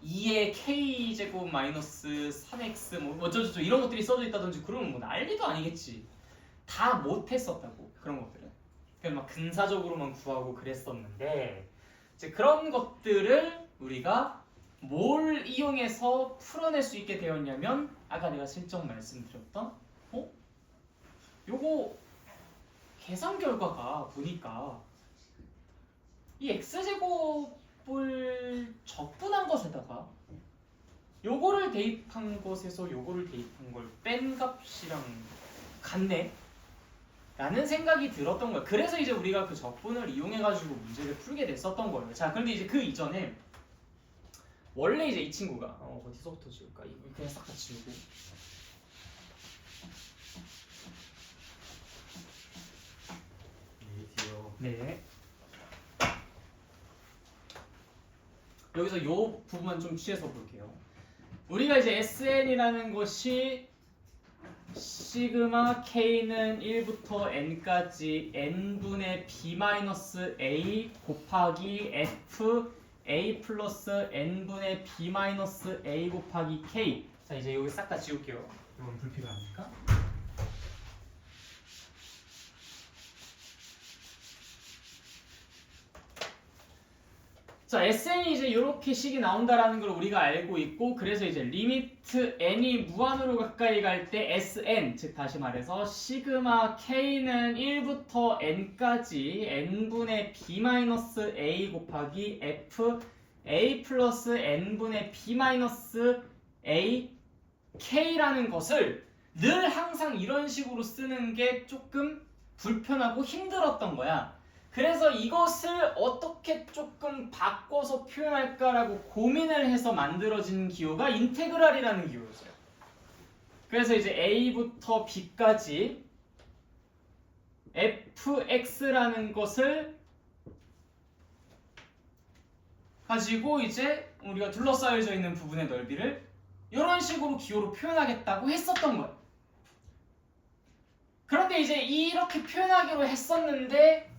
2의 k제곱 마이너스 3x 뭐 어쩌고저쩌고 이런 것들이 써져 있다든지 그러면 뭐 난리도 아니겠지. 다 못했었다고 그런 것들은. 그냥 막 근사적으로만 구하고 그랬었는데 이제 그런 것들을 우리가 뭘 이용해서 풀어낼 수 있게 되었냐면 아까 내가 슬쩍 말씀드렸던 요거 계산 결과가 보니까 이 x제곱을 적분한 것에다가 요거를 대입한 것에서 요거를 대입한 걸 뺀 값이랑 같네 라는 생각이 들었던 거예요. 그래서 이제 우리가 그 적분을 이용해가지고 문제를 풀게 됐었던 거예요. 자, 그런데 이제 그 이전에 원래 이제 이 친구가 어디서부터 지울까? 이거 그냥 싹 다 지우고 네. 여기서 요 부분만 좀 취해서 볼게요. 우리가 이제 SN이라는 것이 시그마 K는 1부터 N까지 N분의 B-A 곱하기 F A 플러스 N분의 B-A 곱하기 K. 자, 이제 여기 싹 다 지울게요. 이건 불필요하니까. 자, SN이 이제 이렇게 식이 나온다라는 걸 우리가 알고 있고 그래서 이제 리미트 n이 무한으로 가까이 갈 때 SN 즉 다시 말해서 시그마 K는 1부터 N까지 N분의 B-A 곱하기 F A 플러스 N분의 B-A K라는 것을 늘 항상 이런 식으로 쓰는 게 조금 불편하고 힘들었던 거야. 그래서 이것을 어떻게 조금 바꿔서 표현할까라고 고민을 해서 만들어진 기호가 인테그랄이라는 기호였어요. 그래서 이제 A부터 B까지 fx라는 것을 가지고 이제 우리가 둘러싸여져 있는 부분의 넓이를 이런 식으로 기호로 표현하겠다고 했었던 거예요. 그런데 이제 이렇게 표현하기로 했었는데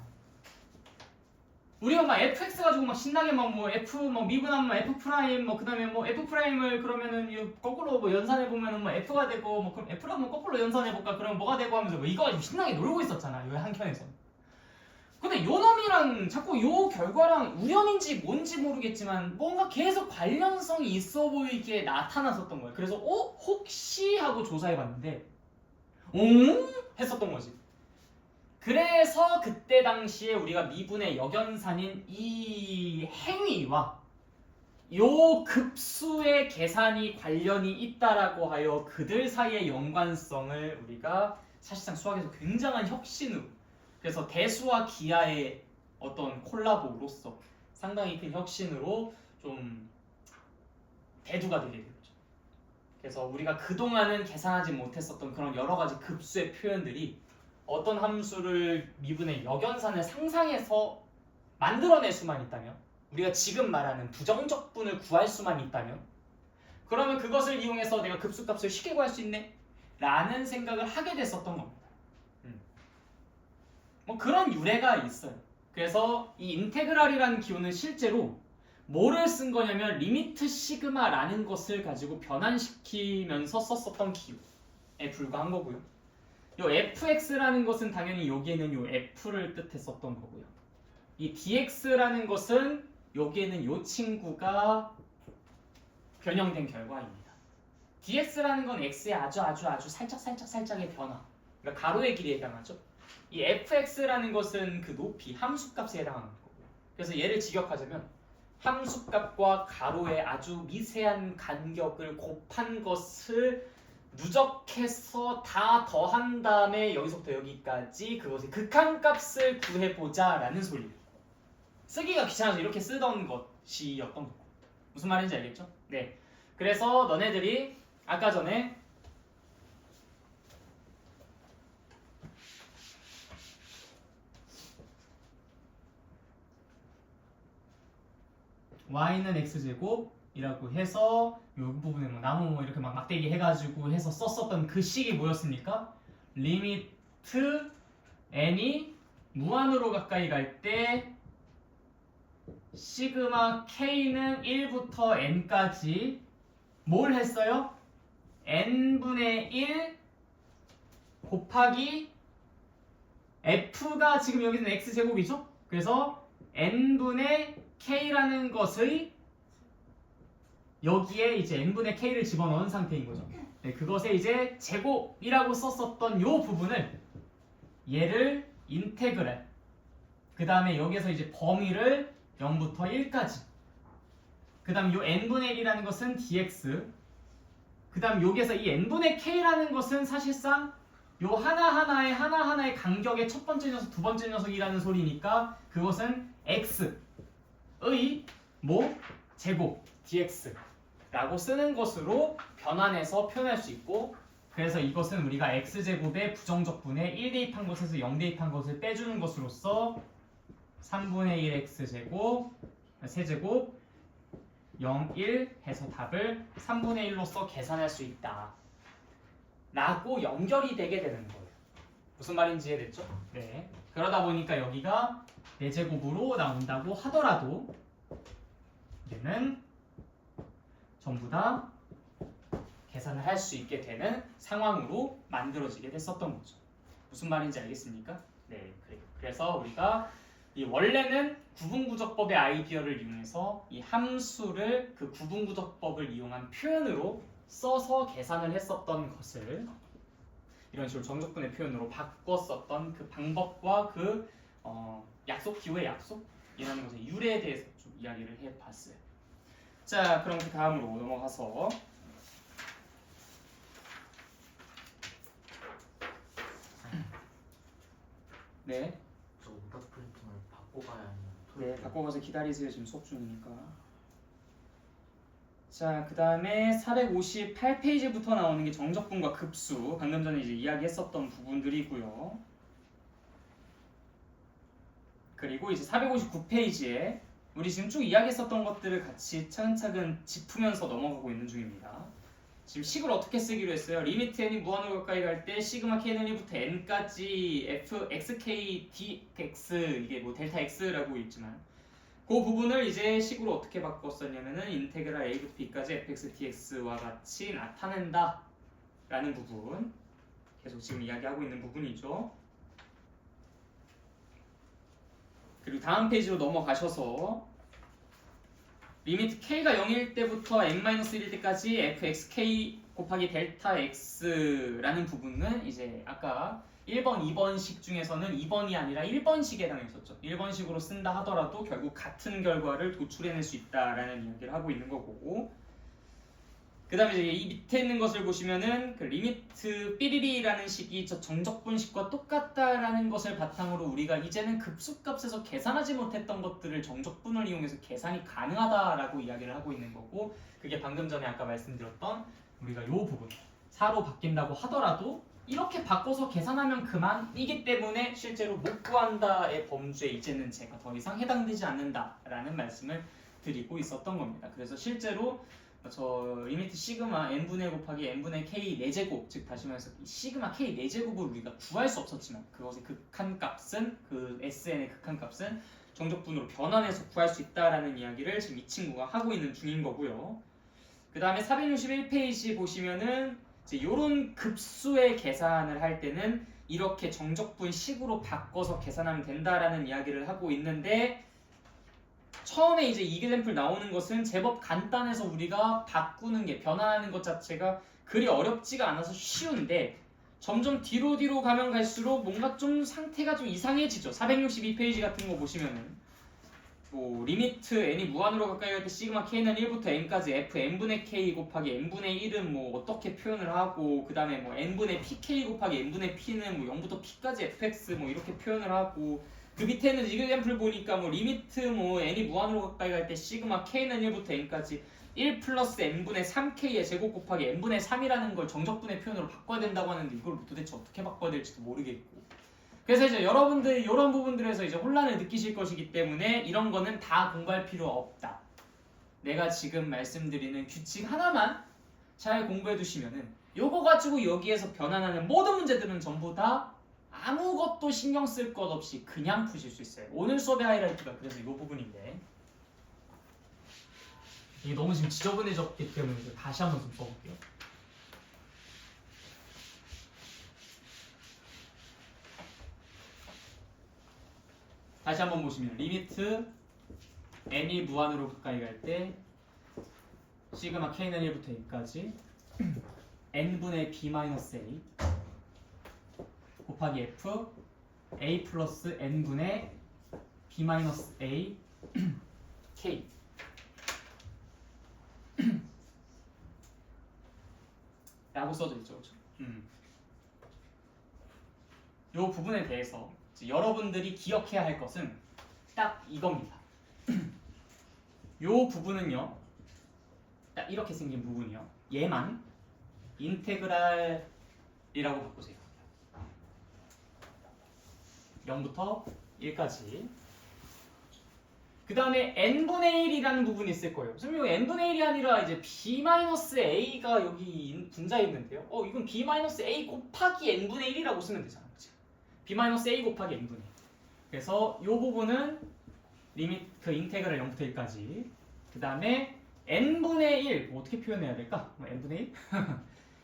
우리가 막 fx 가지고 막 신나게 막 뭐 f 뭐 미분하면 f 프라임 뭐 그다음에 뭐 f 프라임을 그러면은 이 거꾸로 뭐 연산해 보면은 뭐 f가 되고 뭐 그럼 f를 한번 거꾸로 연산해 볼까 그러면 뭐가 되고 하면서 뭐 이거 가지고 신나게 놀고 있었잖아. 요 한켠에서. 근데 요 놈이랑 자꾸 요 결과랑 우연인지 뭔지 모르겠지만 뭔가 계속 관련성이 있어 보이게 나타났었던 거예요. 그래서 혹시 하고 조사해 봤는데 했었던 거지. 그래서 그때 당시에 우리가 미분의 역연산인 이 행위와 요 급수의 계산이 관련이 있다라고 하여 그들 사이의 연관성을 우리가 사실상 수학에서 굉장한 혁신으로, 그래서 대수와 기하의 어떤 콜라보로서 상당히 큰 혁신으로 좀 대두가 되게 되죠. 그래서 우리가 그동안은 계산하지 못했었던 그런 여러 가지 급수의 표현들이 어떤 함수를 미분의 역연산을 상상해서 만들어낼 수만 있다면, 우리가 지금 말하는 부정적분을 구할 수만 있다면, 그러면 그것을 이용해서 내가 급수값을 쉽게 구할 수 있네? 라는 생각을 하게 됐었던 겁니다. 뭐 그런 유래가 있어요. 그래서 이 인테그랄이라는 기호는 실제로 뭐를 쓴 거냐면 리미트 시그마라는 것을 가지고 변환시키면서 썼었던 기호에 불과한 거고요. 요 fx라는 것은 당연히 여기에는 요 f를 뜻했었던 거고요. 이 dx라는 것은 여기에는 요 친구가 변형된 결과입니다. dx라는 건 x의 아주 살짝의 변화, 그러니까 가로의 길이에 해당하죠. 이 fx라는 것은 그 높이, 함수값에 해당하는 거고요. 그래서 얘를 직역하자면 함수값과 가로의 아주 미세한 간격을 곱한 것을 누적해서 다 더한 다음에 여기서부터 여기까지 그것의 극한값을 구해보자 라는 소리예요. 쓰기가 귀찮아서 이렇게 쓰던 것이었던 거고. 무슨 말인지 알겠죠? 네. 그래서 너네들이 아까 전에 y는 x제곱이라고 해서 이 부분에 뭐 나무 뭐 이렇게 막 막대기 해가지고 해서 썼었던 그 식이 뭐였습니까? 리미트 n이 무한으로 가까이 갈 때 시그마 k는 1부터 n까지 뭘 했어요? n분의 1 곱하기 f가 지금 여기는 x제곱이죠? 그래서 n분의 k라는 것의 여기에 이제 n분의 k를 집어넣은 상태인 거죠. 네, 그것에 이제 제곱이라고 썼었던 요 부분을 얘를 인테그랄, 그 다음에 여기에서 이제 범위를 0부터 1까지, 그 다음 요 n분의 1이라는 것은 dx, 그 다음 여기에서 이 n분의 k라는 것은 사실상 요 하나하나의 간격의 첫 번째 녀석, 두 번째 녀석이라는 소리니까 그것은 x의 뭐 제곱 dx라고 쓰는 것으로 변환해서 표현할 수 있고, 그래서 이것은 우리가 x제곱의 부정적분에 1 대입한 것에서 0 대입한 것을 빼주는 것으로서 3분의 1 x제곱 세제곱 0, 1 해서 답을 3분의 1로서 계산할 수 있다 라고 연결이 되게 되는 거예요. 무슨 말인지 이해됐죠? 네. 그러다 보니까 여기가 4제곱으로 나온다고 하더라도 얘는 전부 다 계산을 할 수 있게 되는 상황으로 만들어지게 됐었던 거죠. 무슨 말인지 알겠습니까? 네, 그래요. 그래서 우리가 이 원래는 구분구적법의 아이디어를 이용해서 이 함수를 그 구분구적법을 이용한 표현으로 써서 계산을 했었던 것을 이런 식으로 정적분의 표현으로 바꿨었던 그 방법과 그 약속, 기호의 약속이라는 것의 유래에 대해서 좀 이야기를 해봤어요. 자, 그럼 그 다음으로 넘어가서 네. 저 오답 프린팅을 네, 바꿔가서 기다리세요. 지금 수업 중이니까. 자, 그 다음에 458페이지부터 나오는 게 정적분과 급수. 방금 전에 이제 이야기했었던 부분들이고요. 그리고 이제 459페이지에 우리 지금 쭉 이야기했었던 것들을 같이 차근차근 짚으면서 넘어가고 있는 중입니다. 지금 식을 어떻게 쓰기로 했어요? 리미트 n이 무한으로 가까이 갈 때 시그마 k는 1부터 n까지 f xk dx 이게 뭐 델타 x라고 있지만 그 부분을 이제 식으로 어떻게 바꿨었냐면은 인테그랄 a부터 b까지 fx dx와 같이 나타낸다 라는 부분 계속 지금 이야기하고 있는 부분이죠. 그리고 다음 페이지로 넘어가셔서 리미트 k가 0일 때부터 n-1일 때까지 fxk 곱하기 델타 x라는 부분은 이제 아까 1번, 2번식 중에서는 2번이 아니라 1번식에 해당했었죠. 1번식으로 쓴다 하더라도 결국 같은 결과를 도출해낼 수 있다라는 이야기를 하고 있는 거고, 그 다음에 이제 이 밑에 있는 것을 보시면은 그 리미트 삐리리라는 식이 저 정적분식과 똑같다라는 것을 바탕으로 우리가 이제는 급수값에서 계산하지 못했던 것들을 정적분을 이용해서 계산이 가능하다라고 이야기를 하고 있는 거고, 그게 방금 전에 아까 말씀드렸던 우리가 이 부분 4로 바뀐다고 하더라도 이렇게 바꿔서 계산하면 그만이기 때문에 실제로 못 구한다의 범주에 이제는 제가 더 이상 해당되지 않는다라는 말씀을 드리고 있었던 겁니다. 그래서 실제로 저 리미트 시그마 n분의 곱하기 n분의 k 4제곱, 즉 다시 말해서 시그마 k 4제곱을 우리가 구할 수 없었지만 그것의 극한값은 그 sn의 극한값은 정적분으로 변환해서 구할 수 있다라는 이야기를 지금 이 친구가 하고 있는 중인 거고요. 그 다음에 461페이지 보시면은 이제 요런 급수의 계산을 할 때는 이렇게 정적분 식으로 바꿔서 계산하면 된다라는 이야기를 하고 있는데, 처음에 이제 이그램플 나오는 것은 제법 간단해서 우리가 바꾸는 게 변화하는 것 자체가 그리 어렵지가 않아서 쉬운데 점점 뒤로 가면 갈수록 뭔가 좀 상태가 좀 이상해지죠. 462페이지 같은 거 보시면은 뭐 리미트 n이 무한으로 가까이 갈 때 시그마 k는 1부터 n까지 f n분의 k 곱하기 n분의 1은 뭐 어떻게 표현을 하고, 그 다음에 뭐 n분의 pk 곱하기 n분의 p는 뭐 0부터 p까지 fx 뭐 이렇게 표현을 하고, 그 밑에는 이그램플 보니까 뭐 리미트 뭐 n이 무한으로 가까이 갈 때 시그마 k는 1부터 n까지 1 플러스 n분의 3k의 제곱 곱하기 n분의 3이라는 걸 정적분의 표현으로 바꿔야 된다고 하는데 이걸 도대체 어떻게 바꿔야 될지도 모르겠고, 그래서 이제 여러분들이 이런 부분들에서 이제 혼란을 느끼실 것이기 때문에 이런 거는 다 공부할 필요 없다. 내가 지금 말씀드리는 규칙 하나만 잘 공부해 두시면은 요거 가지고 여기에서 변환하는 모든 문제들은 전부 다 아무것도 신경 쓸 것 없이 그냥 푸실 수 있어요. 오늘 수업의 하이라이트가 그래서 이 부분인데, 이게 너무 지금 지저분해졌기 때문에 다시 한번 좀 써볼게요. 다시 한번 보시면 리미트 n이 무한으로 가까이 갈 때 시그마 k는 1부터 a까지 n분의 b-a 곱하기 f a 플러스 n분의 b-a k 라고 써져 있죠. 그렇죠? 이 부분에 대해서 여러분들이 기억해야 할 것은 딱 이겁니다. 이 부분은요, 딱 이렇게 생긴 부분이요, 얘만 인테그랄이라고 바꾸세요. 0부터 1까지. 그 다음에 n분의 1이라는 부분이 있을 거예요. 선생님, n분의 1이 아니라 이제 b-a가 여기 분자에 있는데요. 이건 b-a 곱하기 n분의 1이라고 쓰면 되잖아. 그치? b-a 곱하기 n분의 1. 그래서 이 부분은 리밋 그 인테그랄 0부터 1까지. 그 다음에 n분의 1 어떻게 표현해야 될까? n분의 1?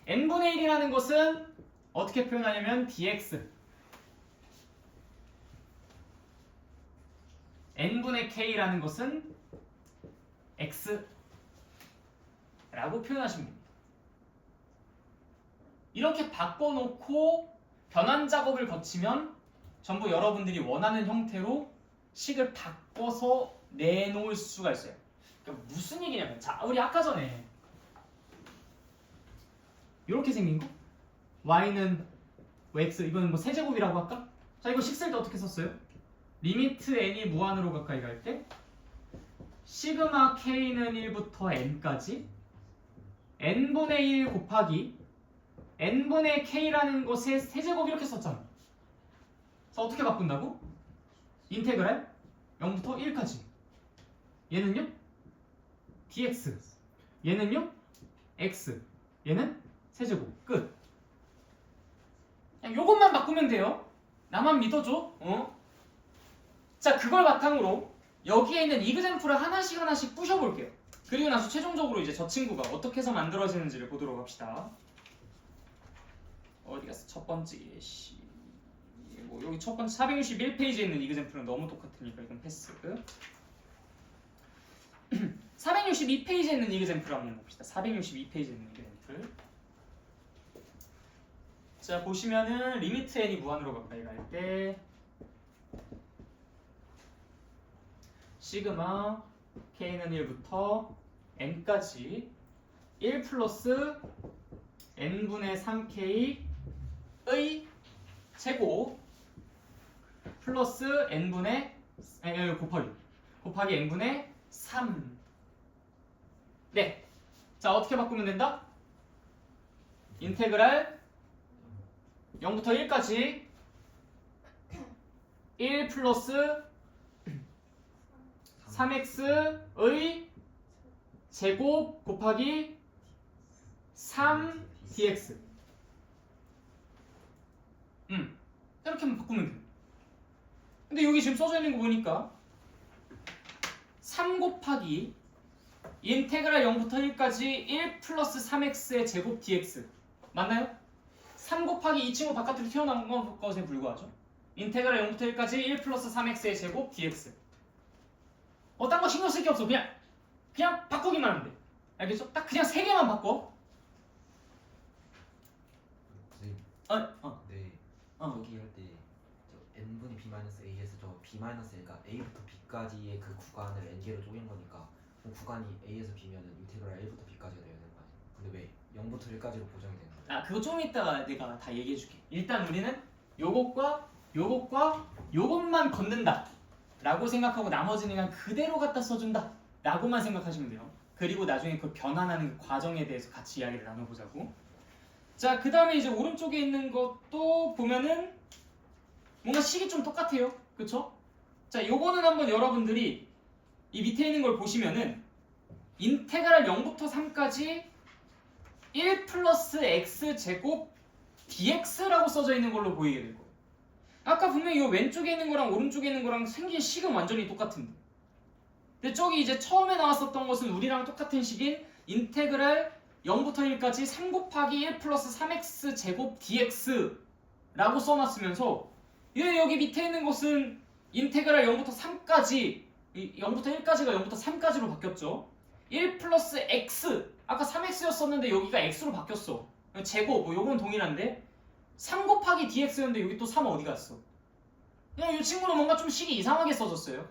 n분의 1이라는 것은 어떻게 표현하냐면 dx n분의 k라는 것은 x라고 표현하시면 됩니다. 이렇게 바꿔놓고 변환 작업을 거치면 전부 여러분들이 원하는 형태로 식을 바꿔서 내놓을 수가 있어요. 그러니까 무슨 얘기냐면, 자, 우리 아까 전에 이렇게 생긴 거 y는 x, 이거는 뭐 세제곱이라고 할까? 자, 이거 식 쓸 때 어떻게 썼어요? 리미트 n이 무한으로 가까이 갈 때 시그마 k는 1부터 n까지 n분의 1 곱하기 n분의 k라는 것의 세제곱 이렇게 썼잖아. 그래서 어떻게 바꾼다고? 인테그랄 0부터 1까지. 얘는요? dx. 얘는요? x. 얘는 세제곱. 끝. 그냥 요것만 바꾸면 돼요. 나만 믿어줘. 자, 그걸 바탕으로 여기에 있는 이그젬플을 하나씩 부셔볼게요. 그리고 나서 최종적으로 이제 저 친구가 어떻게 해서 만들어지는지를 보도록 합시다. 어디 갔어? 첫 번째 뭐 여기 첫 번째 461페이지에 있는 이그젬플은 너무 똑같으니까 이건 패스. 462페이지에 있는 이그젬플 한번 봅시다. 462페이지에 있는 이그젬플. 자, 보시면은 리미트 n이 무한으로 가까이 갈 때 시그마 k는 1부터 n까지 1 플러스 n분의 3k의 제곱 플러스 n분의 곱하기 n분의 3. 네. 자, 어떻게 바꾸면 된다? 인테그랄 0부터 1까지 1 플러스 3x의 제곱 곱하기 3 dx. 이렇게만 바꾸면 돼. 근데 여기 지금 써져 있는 거 보니까 3 곱하기 인테그랄 0부터 1까지 1 플러스 3x의 제곱 dx 맞나요? 3 곱하기 이 친구 바깥으로 튀어나온 것에 불과하죠. 인테그랄 0부터 1까지 1 플러스 3x의 제곱 dx. 딴 거 신경 쓸 게 없어. 그냥 바꾸기만 하면 돼. 알겠죠? 딱 그냥 3개만 바꿔. 네. 여기 할 때 n분의 b-a에서 저 b-a가 a부터 b까지의 그 구간을 n개로 쪼갠 거니까 그럼 구간이 a에서 b면은 인테그랄 1부터 b까지가 되어야 되는 거 아니야? 근데 왜 0부터 1까지로 고정이 되는 거야? 그거 좀 이따가 내가 다 얘기해 줄게. 일단 우리는 요것과 요것만 걷는다 라고 생각하고 나머지는 그냥 그대로 갖다 써준다 라고만 생각하시면 돼요. 그리고 나중에 그 변환하는 과정에 대해서 같이 이야기를 나눠보자고. 자, 그 다음에 이제 오른쪽에 있는 것도 보면은 뭔가 식이 좀 똑같아요. 그쵸? 자, 요거는 한번 여러분들이 이 밑에 있는 걸 보시면은 인테그랄 0부터 3까지 1 플러스 x 제곱 dx라고 써져 있는 걸로 보이게 될 거예요. 아까 분명히 이 왼쪽에 있는 거랑 오른쪽에 있는 거랑 생긴 식은 완전히 똑같은데. 근데 저기 이제 처음에 나왔었던 것은 우리랑 똑같은 식인 인테그랄 0부터 1까지 3 곱하기 1 플러스 3x 제곱 dx라고 써놨으면서 얘 여기 밑에 있는 것은 인테그랄 0부터 3까지 0부터 1까지가 0부터 3까지로 바뀌었죠. 1 플러스 x 아까 3x였었는데 여기가 x로 바뀌었어. 제곱 뭐 요건 동일한데 3 곱하기 dx였는데 여기 또 3 어디 갔어? 그냥 이 친구는 뭔가 좀 식이 이상하게 써졌어요.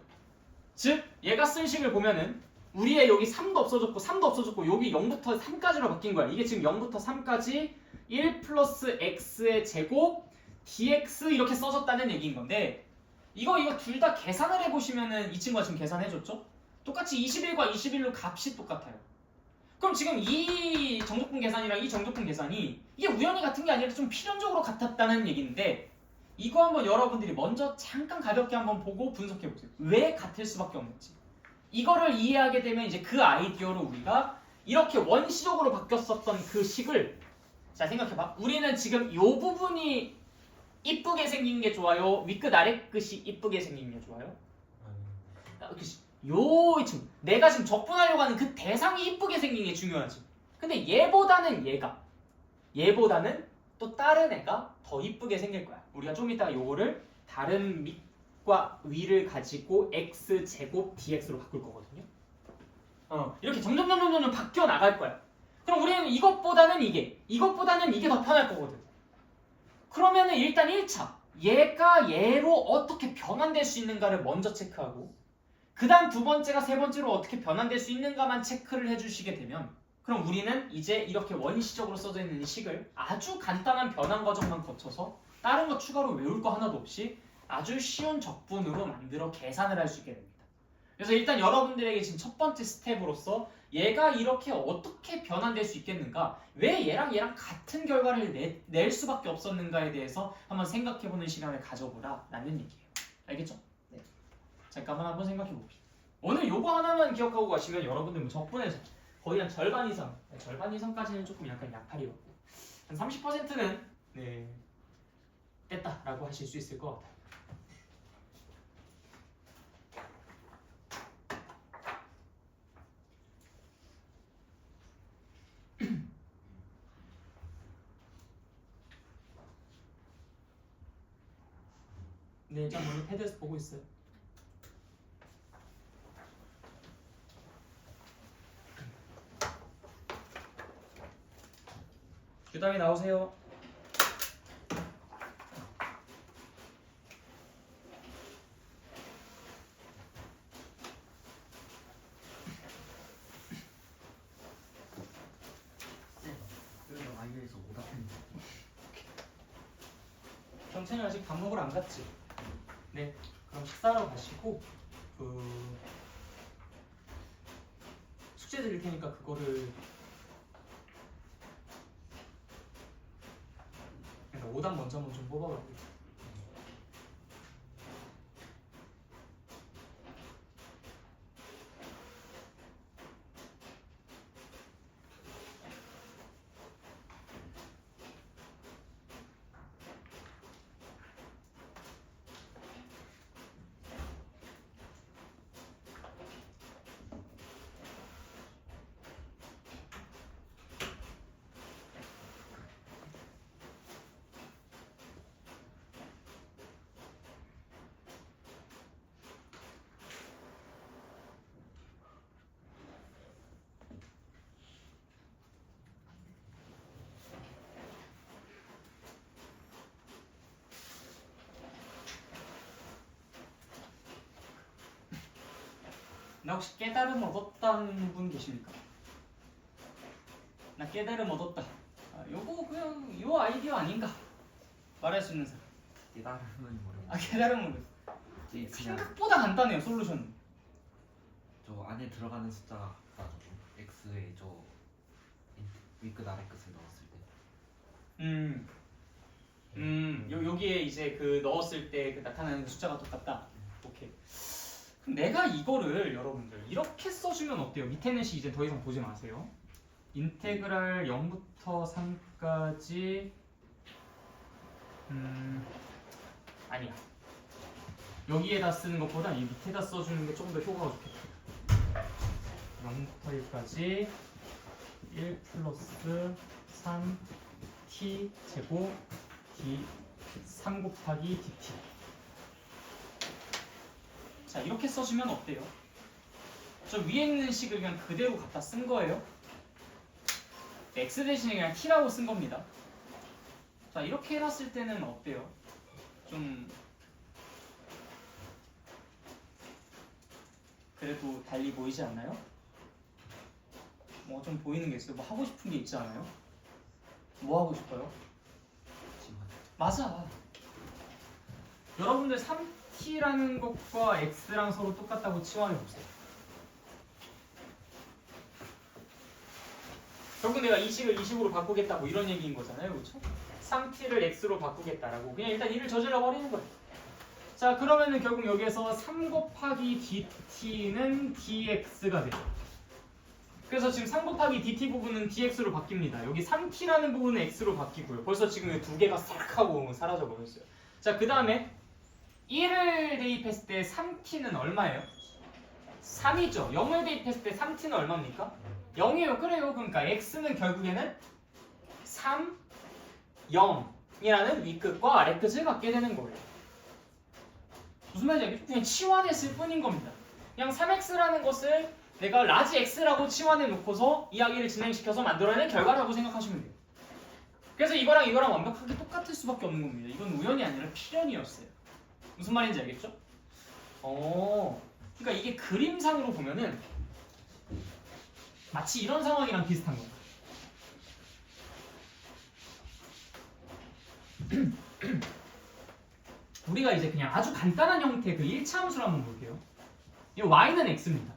즉 얘가 쓴 식을 보면은 우리의 여기 3도 없어졌고 여기 0부터 3까지로 바뀐 거야. 이게 지금 0부터 3까지 1 플러스 x의 제곱 dx 이렇게 써졌다는 얘기인 건데 이거 둘 다 계산을 해보시면은 이 친구가 지금 계산해줬죠? 똑같이 21과 21로 값이 똑같아요. 그럼 지금 이 정적분 계산이랑 이 정적분 계산이 이게 우연히 같은 게 아니라 좀 필연적으로 같았다는 얘기인데 이거 한번 여러분들이 먼저 잠깐 가볍게 한번 보고 분석해보세요. 왜 같을 수밖에 없는지. 이거를 이해하게 되면 이제 그 아이디어로 우리가 이렇게 원시적으로 바뀌었었던 그 식을 자 생각해봐. 우리는 지금 요 부분이 이쁘게 생긴 게 좋아요? 윗끝 아래끝이 이쁘게 생긴 게 좋아요? 요 친구 내가 지금 적분하려고 하는 그 대상이 이쁘게 생긴 게 중요하지. 근데 얘보다는 또 다른 애가 더 이쁘게 생길 거야. 우리가 좀 이따가 요거를 다른 밑과 위를 가지고 x제곱 dx로 바꿀 거거든요. 이렇게 점점 바뀌어 나갈 거야. 그럼 우리는 이것보다는 이게 더 편할 거거든. 그러면은 일단 1차 얘가 얘로 어떻게 변환될 수 있는가를 먼저 체크하고 그 다음 두 번째가 세 번째로 어떻게 변환될 수 있는가만 체크를 해주시게 되면 그럼 우리는 이제 이렇게 원시적으로 써져 있는 이 식을 아주 간단한 변환 과정만 거쳐서 다른 거 추가로 외울 거 하나도 없이 아주 쉬운 적분으로 만들어 계산을 할 수 있게 됩니다. 그래서 일단 여러분들에게 지금 첫 번째 스텝으로서 얘가 이렇게 어떻게 변환될 수 있겠는가, 왜 얘랑 같은 결과를 낼 수밖에 없었는가에 대해서 한번 생각해보는 시간을 가져보라 라는 얘기예요. 알겠죠? 네. 잠깐만 한번 생각해봅시다. 오늘 요거 하나만 기억하고 가시면 여러분들 적분에서 거의 한 절반 이상까지는 조금 약간 약팔이었고 한 30%는 네, 뺐다라고 하실 수 있을 것 같아요. 네, 일단 먼저 패드에서 보고 있어요. 그 다음에 나오세요. 그래서 아이에서 오답했는데. 경찬이 아직 밥 먹으러 안 갔지? 네, 그럼 식사하러 가시고 그 숙제 드릴 테니까 그거를 그러니까 오답 먼저 한번 좀 뽑아봐요. 나 혹시 깨달음 얻었다는 분 계십니까? 나 깨달음 얻었다. 요거 그냥 요 아이디어 아닌가? 말할 수 있는 사람. 깨달음은 아 깨달음은 그냥 생각보다 간단해요 솔루션. 저 안에 들어가는 숫자가 x에 저 위끝 아래 끝을 넣었을 때. 여기에 이제 그 넣었을 때 그 나타나는 숫자가 똑같다. 오케이. 그럼 내가 이거를 여러분들 이렇게 써주면 어때요? 밑에는 시 이제 더 이상 보지 마세요. 인테그랄 0부터 3까지 아니야. 여기에다 쓰는 것보다 이 밑에다 써주는 게 조금 더 효과가 좋겠다. 0부터 1까지 1 플러스 3 t 제곱 d 3 곱하기 dt. 자 이렇게 써주면 어때요? 저 위에 있는 식을 그냥 그대로 갖다 쓴 거예요. x 대신에 그냥 t라고 쓴 겁니다. 자 이렇게 해놨을 때는 어때요? 좀 그래도 달리 보이지 않나요? 뭐 좀 보이는 게 있어요. 뭐 하고 싶은 게 있지 않아요? 뭐 하고 싶어요? 맞아. 여러분들 3t라는 것과 x랑 서로 똑같다고 치환해 보세요. 결국 내가 이 식을 이 식으로 바꾸겠다 뭐 이런 얘기인 거잖아요. 그렇죠? 3t를 x로 바꾸겠다라고 그냥 일단 1을 저질러 버리는 거예요. 자 그러면은 결국 여기에서 3 곱하기 dt는 dx가 돼요. 그래서 지금 3 곱하기 dt 부분은 dx로 바뀝니다. 여기 3t라는 부분은 x로 바뀌고요. 벌써 지금 두 개가 싹 하고 사라져 버렸어요. 자 그 다음에 1을 대입했을 때 3t는 얼마예요? 3이죠. 0을 대입했을 때 3t는 얼마입니까? 0이에요. 그래요. 그러니까 x는 결국에는 3, 0이라는 위끝과 아래끝을 갖게 되는 거예요. 무슨 말인지 그냥 치환했을 뿐인 겁니다. 그냥 3x라는 것을 내가 라지 x라고 치환해 놓고서 이야기를 진행시켜서 만들어낸 결과라고 생각하시면 돼요. 그래서 이거랑 완벽하게 똑같을 수밖에 없는 겁니다. 이건 우연이 아니라 필연이었어요. 무슨 말인지 알겠죠? 그러니까 이게 그림상으로 보면은 마치 이런 상황이랑 비슷한 거예요. 우리가 이제 그냥 아주 간단한 형태의 그 1차 함수를 한번 볼게요. 이 y는 x입니다.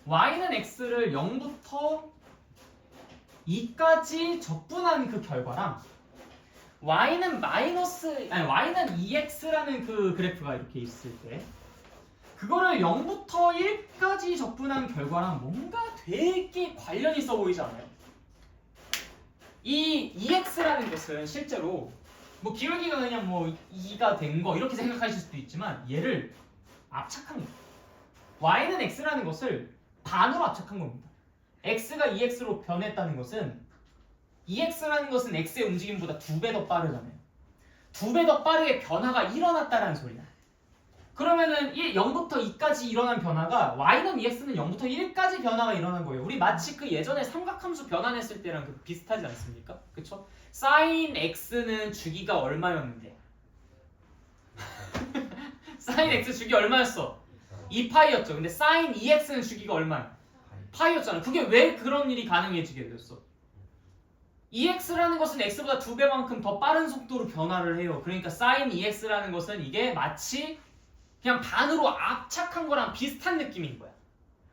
y는 x를 0부터 2까지 적분한 그 결과랑 y는 y는 2x라는 그 그래프가 이렇게 있을 때 그거를 0부터 1까지 적분한 결과랑 뭔가 되게 관련이 있어 보이지 않아요? 이 2x라는 것은 실제로 뭐 기울기가 그냥 뭐 2가 된 거 이렇게 생각하실 수도 있지만 얘를 압착한 거예요. y는 x라는 것을 반으로 압착한 겁니다. x가 2x로 변했다는 것은 2x라는 것은 x의 움직임보다 2배 더 빠르잖아요. 2배 더 빠르게 변화가 일어났다는 소리야. 그러면은 0부터 2까지 일어난 변화가 y는 2x는 0부터 1까지 변화가 일어난 거예요. 우리 마치 그 예전에 삼각함수 변환했을 때랑 그 비슷하지 않습니까? 그쵸? sin x는 주기가 얼마였는데? sin x 주기 얼마였어? 2파이였죠. 근데 sin 2x는 주기가 얼마야? 파이였잖아. 그게 왜 그런 일이 가능해지게 됐어? 2x라는 것은 x보다 2배만큼 더 빠른 속도로 변화를 해요. 그러니까 sin 2x라는 것은 이게 마치 그냥 반으로 압착한 거랑 비슷한 느낌인 거야.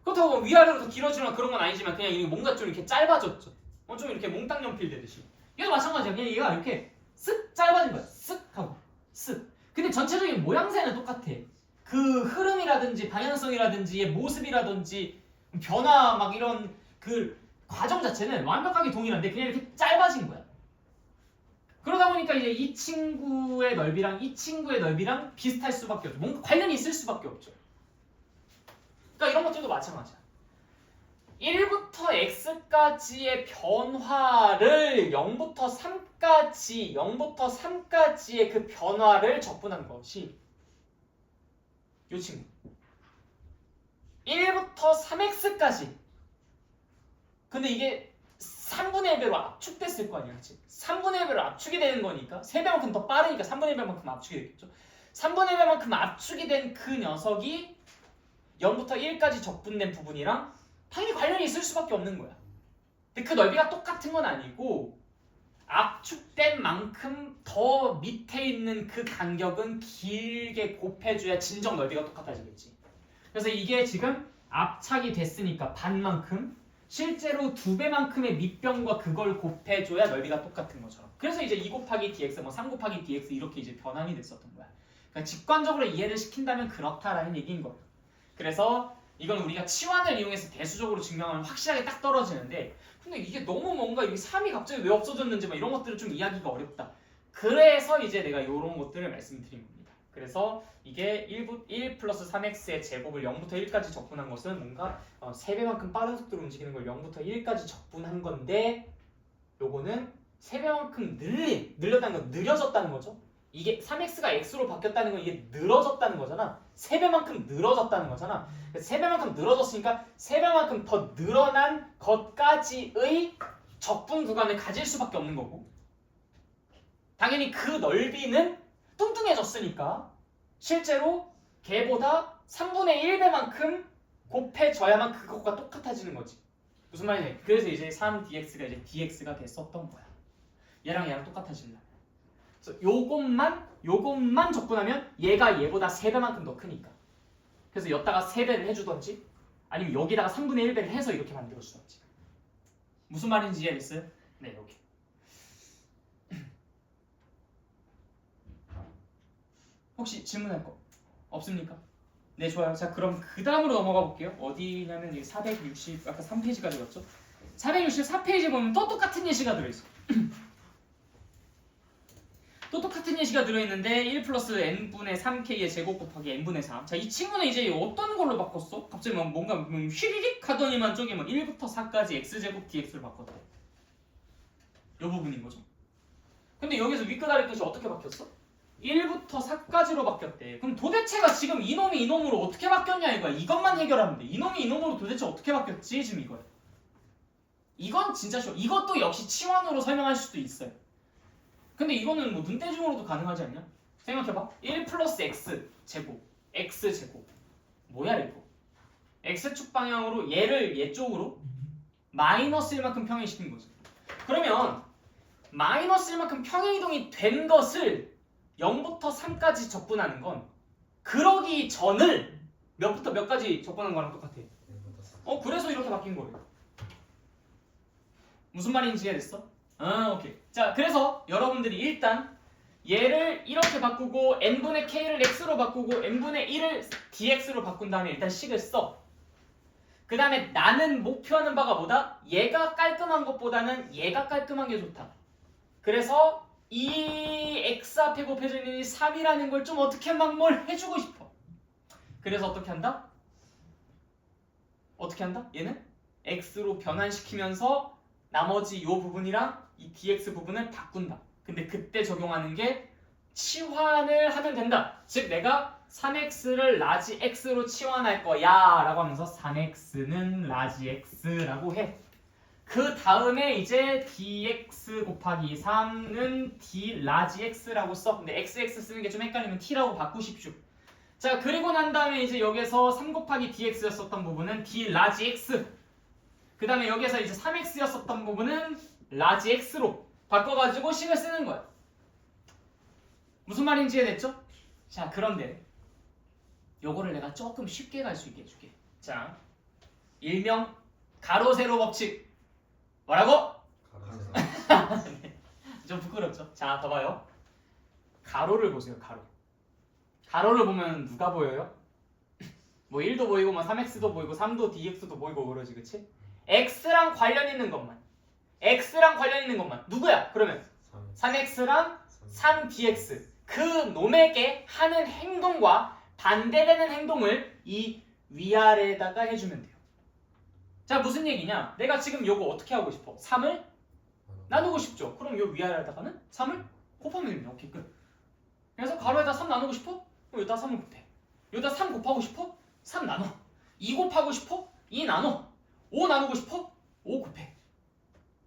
그렇다고 위아래로 더 길어지거나 그런 건 아니지만 그냥 이게 뭔가 좀 이렇게 짧아졌죠. 좀 이렇게 몽땅 연필되듯이. 얘도 마찬가지야. 그냥 얘가 이렇게 쓱 짧아진 거야. 쓱 하고 쓱. 근데 전체적인 모양새는 똑같아. 그 흐름이라든지 방향성이라든지 모습이라든지 변화 막 이런 그 과정 자체는 완벽하게 동일한데 그냥 이렇게 짧아진 거야. 그러다 보니까 이제 이 친구의 넓이랑 이 친구의 넓이랑 비슷할 수밖에 없죠. 뭔가 관련이 있을 수밖에 없죠. 그러니까 이런 것들도 마찬가지야. 1부터 x까지의 변화를 0부터 3까지의 그 변화를 적분한 것이 이 친구. 1부터 3x까지. 근데 이게 3분의 1배로 압축됐을 거 아니야, 그치? 3분의 1배로 압축이 되는 거니까 3배만큼 더 빠르니까 3분의 1배만큼 압축이 되겠죠. 3분의 1배만큼 압축이 된 그 녀석이 0부터 1까지 적분된 부분이랑 당연히 관련이 있을 수밖에 없는 거야. 근데 그 넓이가 똑같은 건 아니고 압축된 만큼 더 밑에 있는 그 간격은 길게 곱해줘야 진정 넓이가 똑같아지겠지. 그래서 이게 지금 압착이 됐으니까 반만큼 실제로 2배만큼의 밑변과 그걸 곱해줘야 넓이가 똑같은 것처럼. 그래서 이제 2 곱하기 dx, 뭐 3 곱하기 dx 이렇게 이제 변환이 됐었던 거야. 그러니까 직관적으로 이해를 시킨다면 그렇다라는 얘기인 거예요. 그래서 이건 우리가 치환을 이용해서 대수적으로 증명하면 확실하게 딱 떨어지는데 근데 이게 너무 뭔가 여기 3이 갑자기 왜 없어졌는지 막 이런 것들을 좀 이해하기가 어렵다. 그래서 이제 내가 이런 것들을 말씀드린 겁니다. 그래서 이게 1 플러스 3x의 제곱을 0부터 1까지 적분한 것은 뭔가 3배만큼 빠른 속도로 움직이는 걸 0부터 1까지 적분한 건데 요거는 3배만큼 늘렸다는 건 느려졌다는 거죠. 이게 3x가 x로 바뀌었다는 건 이게 늘어졌다는 거잖아. 3배만큼 늘어졌다는 거잖아. 3배만큼 늘어졌으니까 3배만큼 더 늘어난 것까지의 적분 구간을 가질 수밖에 없는 거고 당연히 그 넓이는 뚱뚱해졌으니까 실제로 걔보다 3분의 1배만큼 곱해져야만 그것과 똑같아지는 거지. 무슨 말이냐? 그래서 이제 3dx가 이제 dx가 됐었던 거야. 얘랑 똑같아진다. 그래서 요것만 적분하면 얘가 얘보다 3배만큼 더 크니까. 그래서 여기다가 3배를 해주던지 아니면 여기다가 3분의 1배를 해서 이렇게 만들어주던지. 무슨 말인지 이해했어요? 네, 여기. 혹시 질문할 거 없습니까? 네, 좋아요. 자, 그럼 그 다음으로 넘어가 볼게요. 어디냐면 이게 460, 아까 3페이지까지 갔죠? 464페이지 보면 또 똑같은 예시가 들어있어. 또 똑같은 예시가 들어있는데 1 플러스 n분의 3k의 제곱 곱하기 n분의 3. 자, 이 친구는 이제 어떤 걸로 바꿨어? 갑자기 뭔가 휘리릭 하더니만 저기 1부터 4까지 x제곱 dx를 바꿨대. 이 부분인 거죠. 근데 여기서 윗끝 아래끝이 어떻게 바뀌었어? 1부터 4까지로 바뀌었대. 그럼 도대체가 지금 이놈이 이놈으로 어떻게 바뀌었냐 이거야. 이것만 해결하면 돼. 이놈이 이놈으로 도대체 어떻게 바뀌었지? 지금 이거야. 이건 진짜 쉬워. 이것도 역시 치환으로 설명할 수도 있어요. 근데 이거는 뭐 눈대중으로도 가능하지 않냐? 생각해봐. 1 플러스 x 제곱 뭐야 이거? x축 방향으로 얘를 얘 쪽으로 마이너스 1만큼 평행시킨 거지. 그러면 마이너스 1만큼 평행이동이 된 것을 0부터 3까지 적분하는 건 그러기 전을 몇부터 몇까지 적분한 거랑 똑같아. 그래서 이렇게 바뀐 거예요. 무슨 말인지 이해됐어? 오케이. 자, 그래서 여러분들이 일단 얘를 이렇게 바꾸고 n분의 k를 x로 바꾸고 n분의 1을 dx로 바꾼 다음에 일단 식을 써. 그 다음에 나는 목표하는 바가 뭐다? 얘가 깔끔한 것보다는 얘가 깔끔한 게 좋다. 그래서 이 x 앞에 곱해져 있는 이 3이라는 걸 좀 어떻게 막 뭘 해주고 싶어. 그래서 어떻게 한다? 어떻게 한다? 얘는 x로 변환시키면서 나머지 요 부분이랑 이 dx 부분을 바꾼다. 근데 그때 적용하는 게 치환을 하면 된다. 즉 내가 3x를 라지 x로 치환할 거야 라고 하면서 3x는 라지 x라고 해. 그 다음에 이제 dx 곱하기 3는 d 라지 x라고 써. 근데 xx 쓰는 게 좀 헷갈리면 t라고 바꾸십시오. 자, 그리고 난 다음에 이제 여기서 3 곱하기 dx였었던 부분은 d 라지 x. 그 다음에 여기서 이제 3x였었던 부분은 라지 x로 바꿔가지고 식을 쓰는 거야. 무슨 말인지 이해됐죠? 자, 그런데 요거를 내가 조금 쉽게 갈 수 있게 해줄게. 자, 일명 가로 세로 법칙. 뭐라고? 좀 부끄럽죠? 자, 봐봐요. 가로를 보세요. 가로를 보면 누가 보여요? 뭐 1도 보이고 뭐 3x도 보이고 3도 dx도 보이고 그러지, 그치? x랑 관련 있는 것만. 누구야? 그러면 3x랑 3dx. 그 놈에게 하는 행동과 반대되는 행동을 이 위아래에다가 해주면 돼요. 자, 무슨 얘기냐? 내가 지금 요거 어떻게 하고 싶어? 3을 나누고 싶죠? 그럼 요 위아래에다가는 3을 곱하면 됩니다. 오케이, 끝. 그래서 가로에다 3 나누고 싶어? 그럼 여기다 3을 곱해. 여기다 3 곱하고 싶어? 3 나눠. 2 곱하고 싶어? 2 나눠. 5 나누고 싶어? 5 곱해.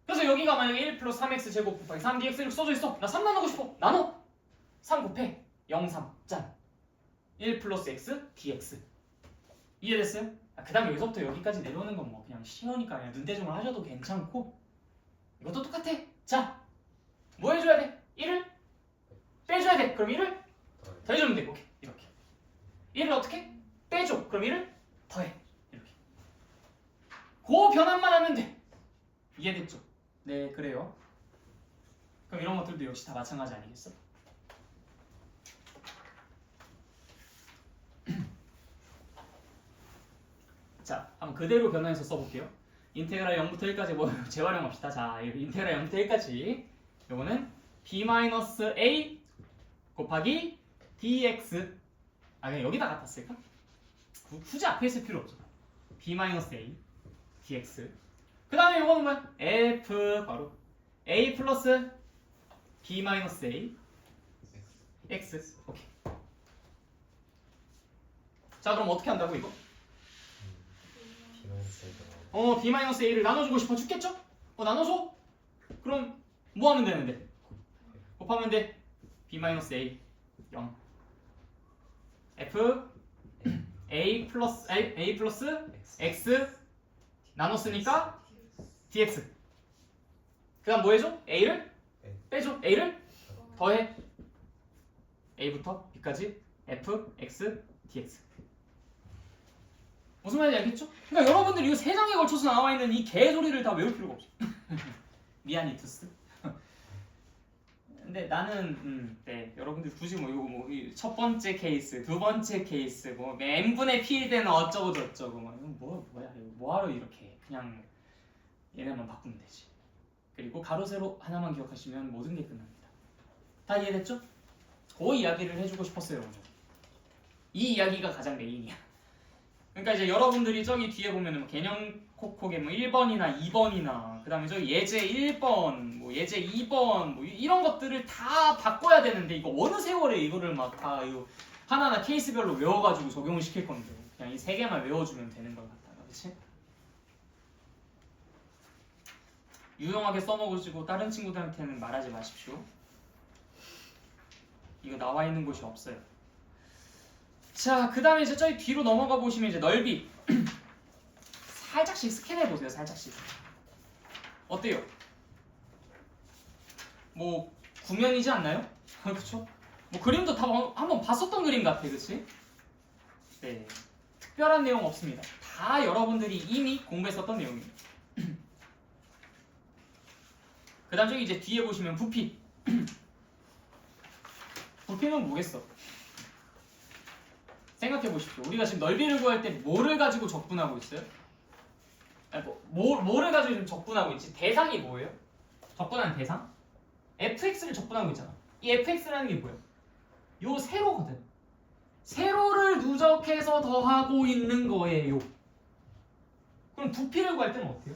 그래서 여기가 만약에 1 플러스 3x 제곱 곱하기 3dx 이렇게 써져 있어. 나 3 나누고 싶어. 나눠. 3 곱해. 0, 3. 짠. 1 플러스 x dx. 이해됐어요? 그 다음에 여기서부터 여기까지 내려오는 건 뭐 그냥 쉬우니까 그냥 눈대중을 하셔도 괜찮고, 이것도 똑같아. 자, 뭐 해줘야 돼? 1을 빼줘야 돼. 그럼 1을 더해주면 돼. 오케이, 이렇게. 1을 어떻게? 빼줘. 그럼 1을 더해. 이렇게. 그 변환만 하면 돼. 이해됐죠? 네, 그래요. 그럼 이런 것들도 역시 다 마찬가지 아니겠어? 자, 한번 그대로 변환해서 써볼게요. 인테그랄 0부터 1까지 뭐 재활용합시다. 자, 인테그랄 0부터 1까지 요거는 b-a 곱하기 dx. 그냥 여기다 갖다 쓸까? 굳이 앞에 있을 필요 없죠. b-a dx. 그 다음에 요거는 뭐야? f 바로 a 플러스 b-a x. 오케이. 자, 그럼 어떻게 한다고 이거? b-a를 나눠주고 싶어. 죽겠죠? 나눠줘? 그럼 뭐 하면 되는데? 곱하면 돼. b-a 0 f a 플러스 x 나눴으니까 dx. 그 다음 뭐 해줘? a를 빼줘. a를 더해. a부터 b까지 f, x, dx. 무슨 말인지 알겠죠? 그러니까 여러분들이 이 세 장에 걸쳐서 나와 있는 이 개소리를 다 외울 필요가 없어. 미안이 투스. 근데 나는 네, 여러분들 굳이 뭐 이거 뭐 첫 번째 케이스, 두 번째 케이스, 뭐 n분의 p 되는 어쩌고 저쩌고 뭐야 이거 뭐하러 이렇게 그냥 얘네만 바꾸면 되지. 그리고 가로 세로 하나만 기억하시면 모든 게 끝납니다. 다 이해됐죠? 그 이야기를 해주고 싶었어요 오늘. 이 이야기가 가장 메인이야. 그러니까 이제 여러분들이 저기 뒤에 보면은 뭐 개념 콕콕에 뭐 1번이나 2번이나 그 다음에 저기 예제 1번, 뭐 예제 2번 뭐 이런 것들을 다 바꿔야 되는데 이거 어느 세월에 이거를 막 다 이거 하나하나 케이스별로 외워가지고 적용을 시킬 건데 그냥 이 세 개만 외워주면 되는 걸 같다. 그렇지? 유용하게 써먹으시고 다른 친구들한테는 말하지 마십시오. 이거 나와 있는 곳이 없어요. 자, 그 다음에 이제 저기 뒤로 넘어가 보시면 이제 넓이 살짝씩 스캔해 보세요. 살짝씩. 어때요? 뭐 구면이지 않나요? 그렇죠? 뭐 그림도 다 한번 봤었던 그림 같아, 그치? 네, 특별한 내용 없습니다. 다 여러분들이 이미 공부했었던 내용이에요. 그 다음 저기 이제 뒤에 보시면 부피. 부피는 뭐겠어? 생각해 보십시오. 우리가 지금 넓이를 구할 때 뭐를 가지고 적분하고 있어요? 아니, 뭐를 가지고 지금 적분하고 있지? 대상이 뭐예요? 적분하는 대상? fx를 적분하고 있잖아. 이 fx라는 게 뭐예요? 요 세로거든. 세로를 누적해서 더하고 있는 거예요. 그럼 부피를 구할 때는 어때요?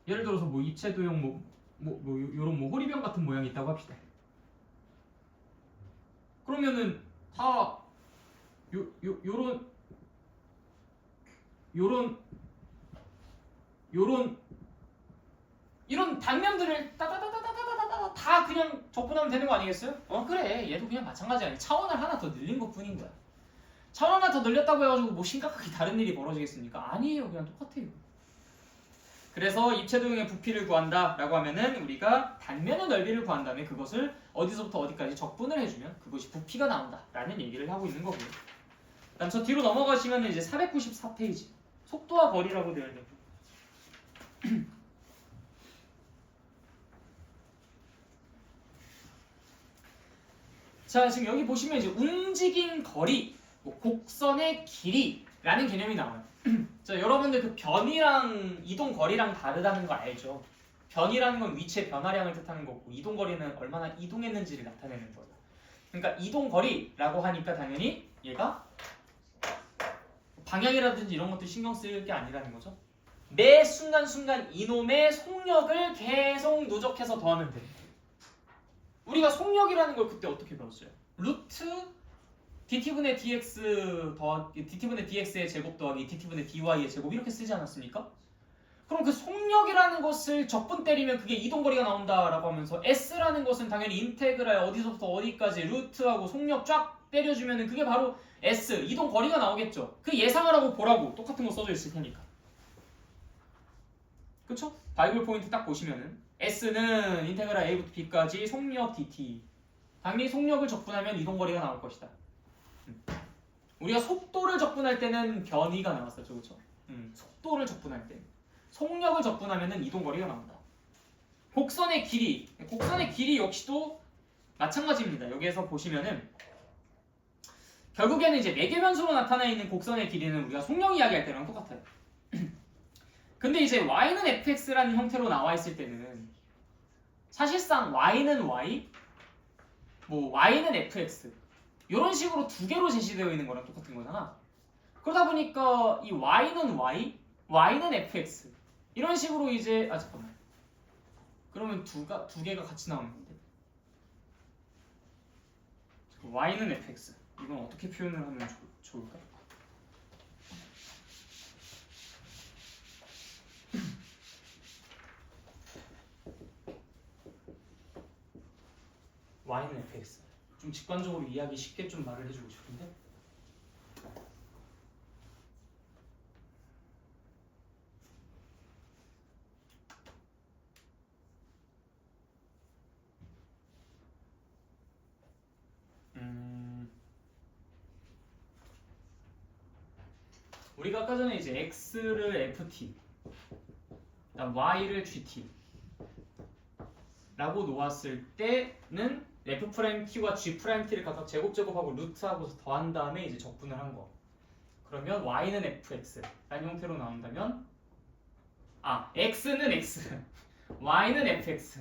예를 들어서 뭐 입체도형 요런 뭐 호리병 같은 모양이 있다고 합시다. 그러면은 다 이런 단면들을 따다다다다다다다 다 그냥 적분하면 되는 거 아니겠어요? 그래, 얘도 그냥 마찬가지야. 차원을 하나 더 늘린 것 뿐인 거야. 차원 하나 더 늘렸다고 해가지고 뭐 심각하게 다른 일이 벌어지겠습니까? 아니에요, 그냥 똑같아요. 그래서 입체도형의 부피를 구한다 라고 하면은 우리가 단면의 넓이를 구한 다음에 그것을 어디서부터 어디까지 적분을 해주면 그것이 부피가 나온다 라는 얘기를 하고 있는 거고요. 그다음 저 뒤로 넘어가시면 이제 494페이지 속도와 거리라고 되어 있는 자, 지금 여기 보시면 이제 움직인 거리, 뭐 곡선의 길이라는 개념이 나와요. 자, 여러분들 그 변이랑 이동 거리랑 다르다는 거 알죠? 변이라는 건 위치의 변화량을 뜻하는 거고 이동 거리는 얼마나 이동했는지를 나타내는 거예요. 그러니까 이동 거리라고 하니까 당연히 얘가 방향이라든지 이런 것들 신경 쓸 게 아니라는 거죠. 매 순간순간 이놈의 속력을 계속 누적해서 더하면 돼. 우리가 속력이라는 걸 그때 어떻게 배웠어요? 루트 dt분의 dx 더하기 dt분의 dx의 제곱 더하기 dt분의 dy의 제곱 이렇게 쓰지 않았습니까? 그럼 그 속력이라는 것을 적분 때리면 그게 이동거리가 나온다라고 하면서 s라는 것은 당연히 인테그랄 어디서부터 어디까지 루트하고 속력 쫙 때려주면 그게 바로 s, 이동거리가 나오겠죠. 그 예상을 하고 보라고 똑같은 거 써져 있을 테니까. 그쵸? 바이블 포인트 딱 보시면은 s는 인테그랄 a부터 b까지 속력 dt 당연히 속력을 적분하면 이동거리가 나올 것이다. 우리가 속도를 적분할 때는 변이가 나왔었죠, 그렇죠? 속도를 적분할 때 속력을 적분하면 이동거리가 나온다. 곡선의 길이 역시도 마찬가지입니다. 여기에서 보시면은 결국에는 이제 매개변수로 나타나 있는 곡선의 길이는 우리가 속력 이야기할 때랑 똑같아요. 근데 이제 y는 fx라는 형태로 나와 있을 때는 사실상 y는 y, 뭐 y는 fx 이런 식으로 두 개로 제시되어 있는 거랑 똑같은 거잖아. 그러다 보니까 이 y는 y, y는 fx 이런 식으로 이제 잠깐만. 그러면 두 개가 같이 나오는 건데. y는 fx 이건 어떻게 표현을 하면 좋을까? y는 fx 좀 직관적으로 이해하기 쉽게 좀 말을 해주고 싶은데 우리가 아까 전에 이제 x를 ft 그다음 y를 gt 라고 놓았을 때는 f't와 g't를 각각 제곱하고 루트하고서 더한 다음에 이제 적분을 한 거. 그러면 y는 fx라는 형태로 나온다면 x는 x, y는 fx.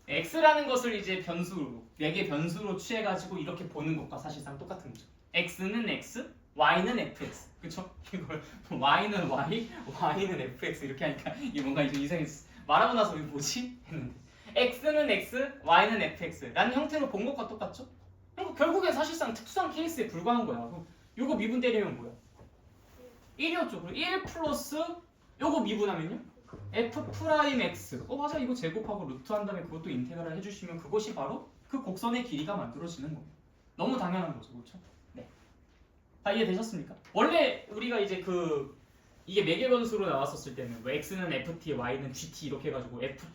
x라는 것을 이제 변수로, 4개 변수로 취해가지고 이렇게 보는 것과 사실상 똑같은 거죠. x는 x, y는 fx. 그쵸? 이걸 y는 y, y는 fx 이렇게 하니까 이게 뭔가 좀 이상했어. 말하고 나서 이게 뭐지? 했는데 x는 x, y는 fx라는 형태로 본 것과 똑같죠? 그리고 결국엔 사실상 특수한 케이스에 불과한 거야. 그럼 요거 미분 때리면 뭐야? 1이었죠. 그리고 1 플러스 요거 미분하면요? f'x 맞아 이거 제곱하고 루트 한 다음에 그것도 인테그랄 해주시면 그것이 바로 그 곡선의 길이가 만들어지는 거예요. 너무 당연한 거죠. 그렇죠? 네. 다 이해되셨습니까? 원래 우리가 이제 그 이게 매개 변수로 나왔었을 때는 뭐 x는 ft, y는 gt 이렇게 해가지고 f',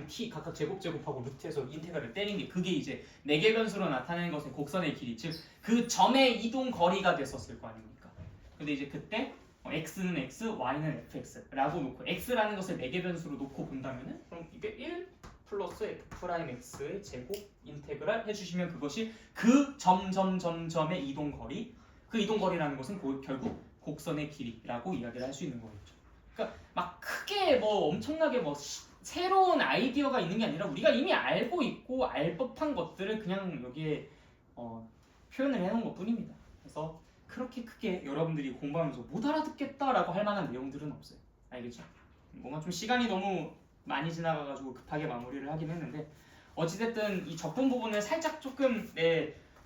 g', 각각 제곱하고 루트에서 인테그랄을 때린 게 그게 이제 매개 변수로 나타내는 것은 곡선의 길이 즉 그 점의 이동 거리가 됐었을 거 아닙니까? 근데 이제 그때 x는 x, y는 fx라고 놓고 x라는 것을 매개 변수로 놓고 본다면은 그럼 이게 1 플러스 f'x의 제곱 인테그랄 해주시면 그것이 그 점의 이동 거리 그 이동 거리라는 것은 결국 곡선의 길이라고 이야기를 할 수 있는 거겠죠. 그러니까 막 크게 뭐 엄청나게 뭐 새로운 아이디어가 있는 게 아니라 우리가 이미 알고 있고 알 법한 것들을 그냥 여기에 표현을 해놓은 것뿐입니다. 그래서 그렇게 크게 여러분들이 공부하면서 못 알아듣겠다라고 할 만한 내용들은 없어요. 알겠죠? 뭔가 좀 시간이 너무 많이 지나가가지고 급하게 마무리를 하긴 했는데 어찌됐든 이 적분 부분을 살짝 조금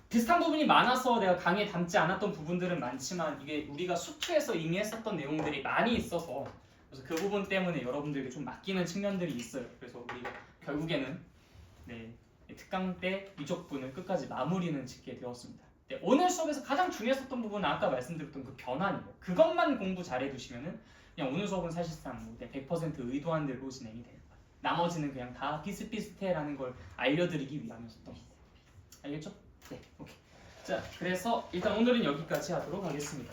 비슷한 부분이 많아서 내가 강의에 담지 않았던 부분들은 많지만 이게 우리가 수투에서 이미 했었던 내용들이 많이 있어서 그래서 그 부분 때문에 여러분들에게 좀 맡기는 측면들이 있어요. 그래서 우리가 결국에는 특강 때 미적분을 끝까지 마무리는 짓게 되었습니다. 오늘 수업에서 가장 중요했었던 부분은 아까 말씀드렸던 그 변환이에요. 그것만 공부 잘해두시면은 그냥 오늘 수업은 사실상 100% 의도한 대로 진행이 되는 거예요. 나머지는 그냥 다 비슷비슷해라는 걸 알려드리기 위함이었던 거예요. 알겠죠? 네, 오케이. 자, 그래서 일단 오늘은 여기까지 하도록 하겠습니다.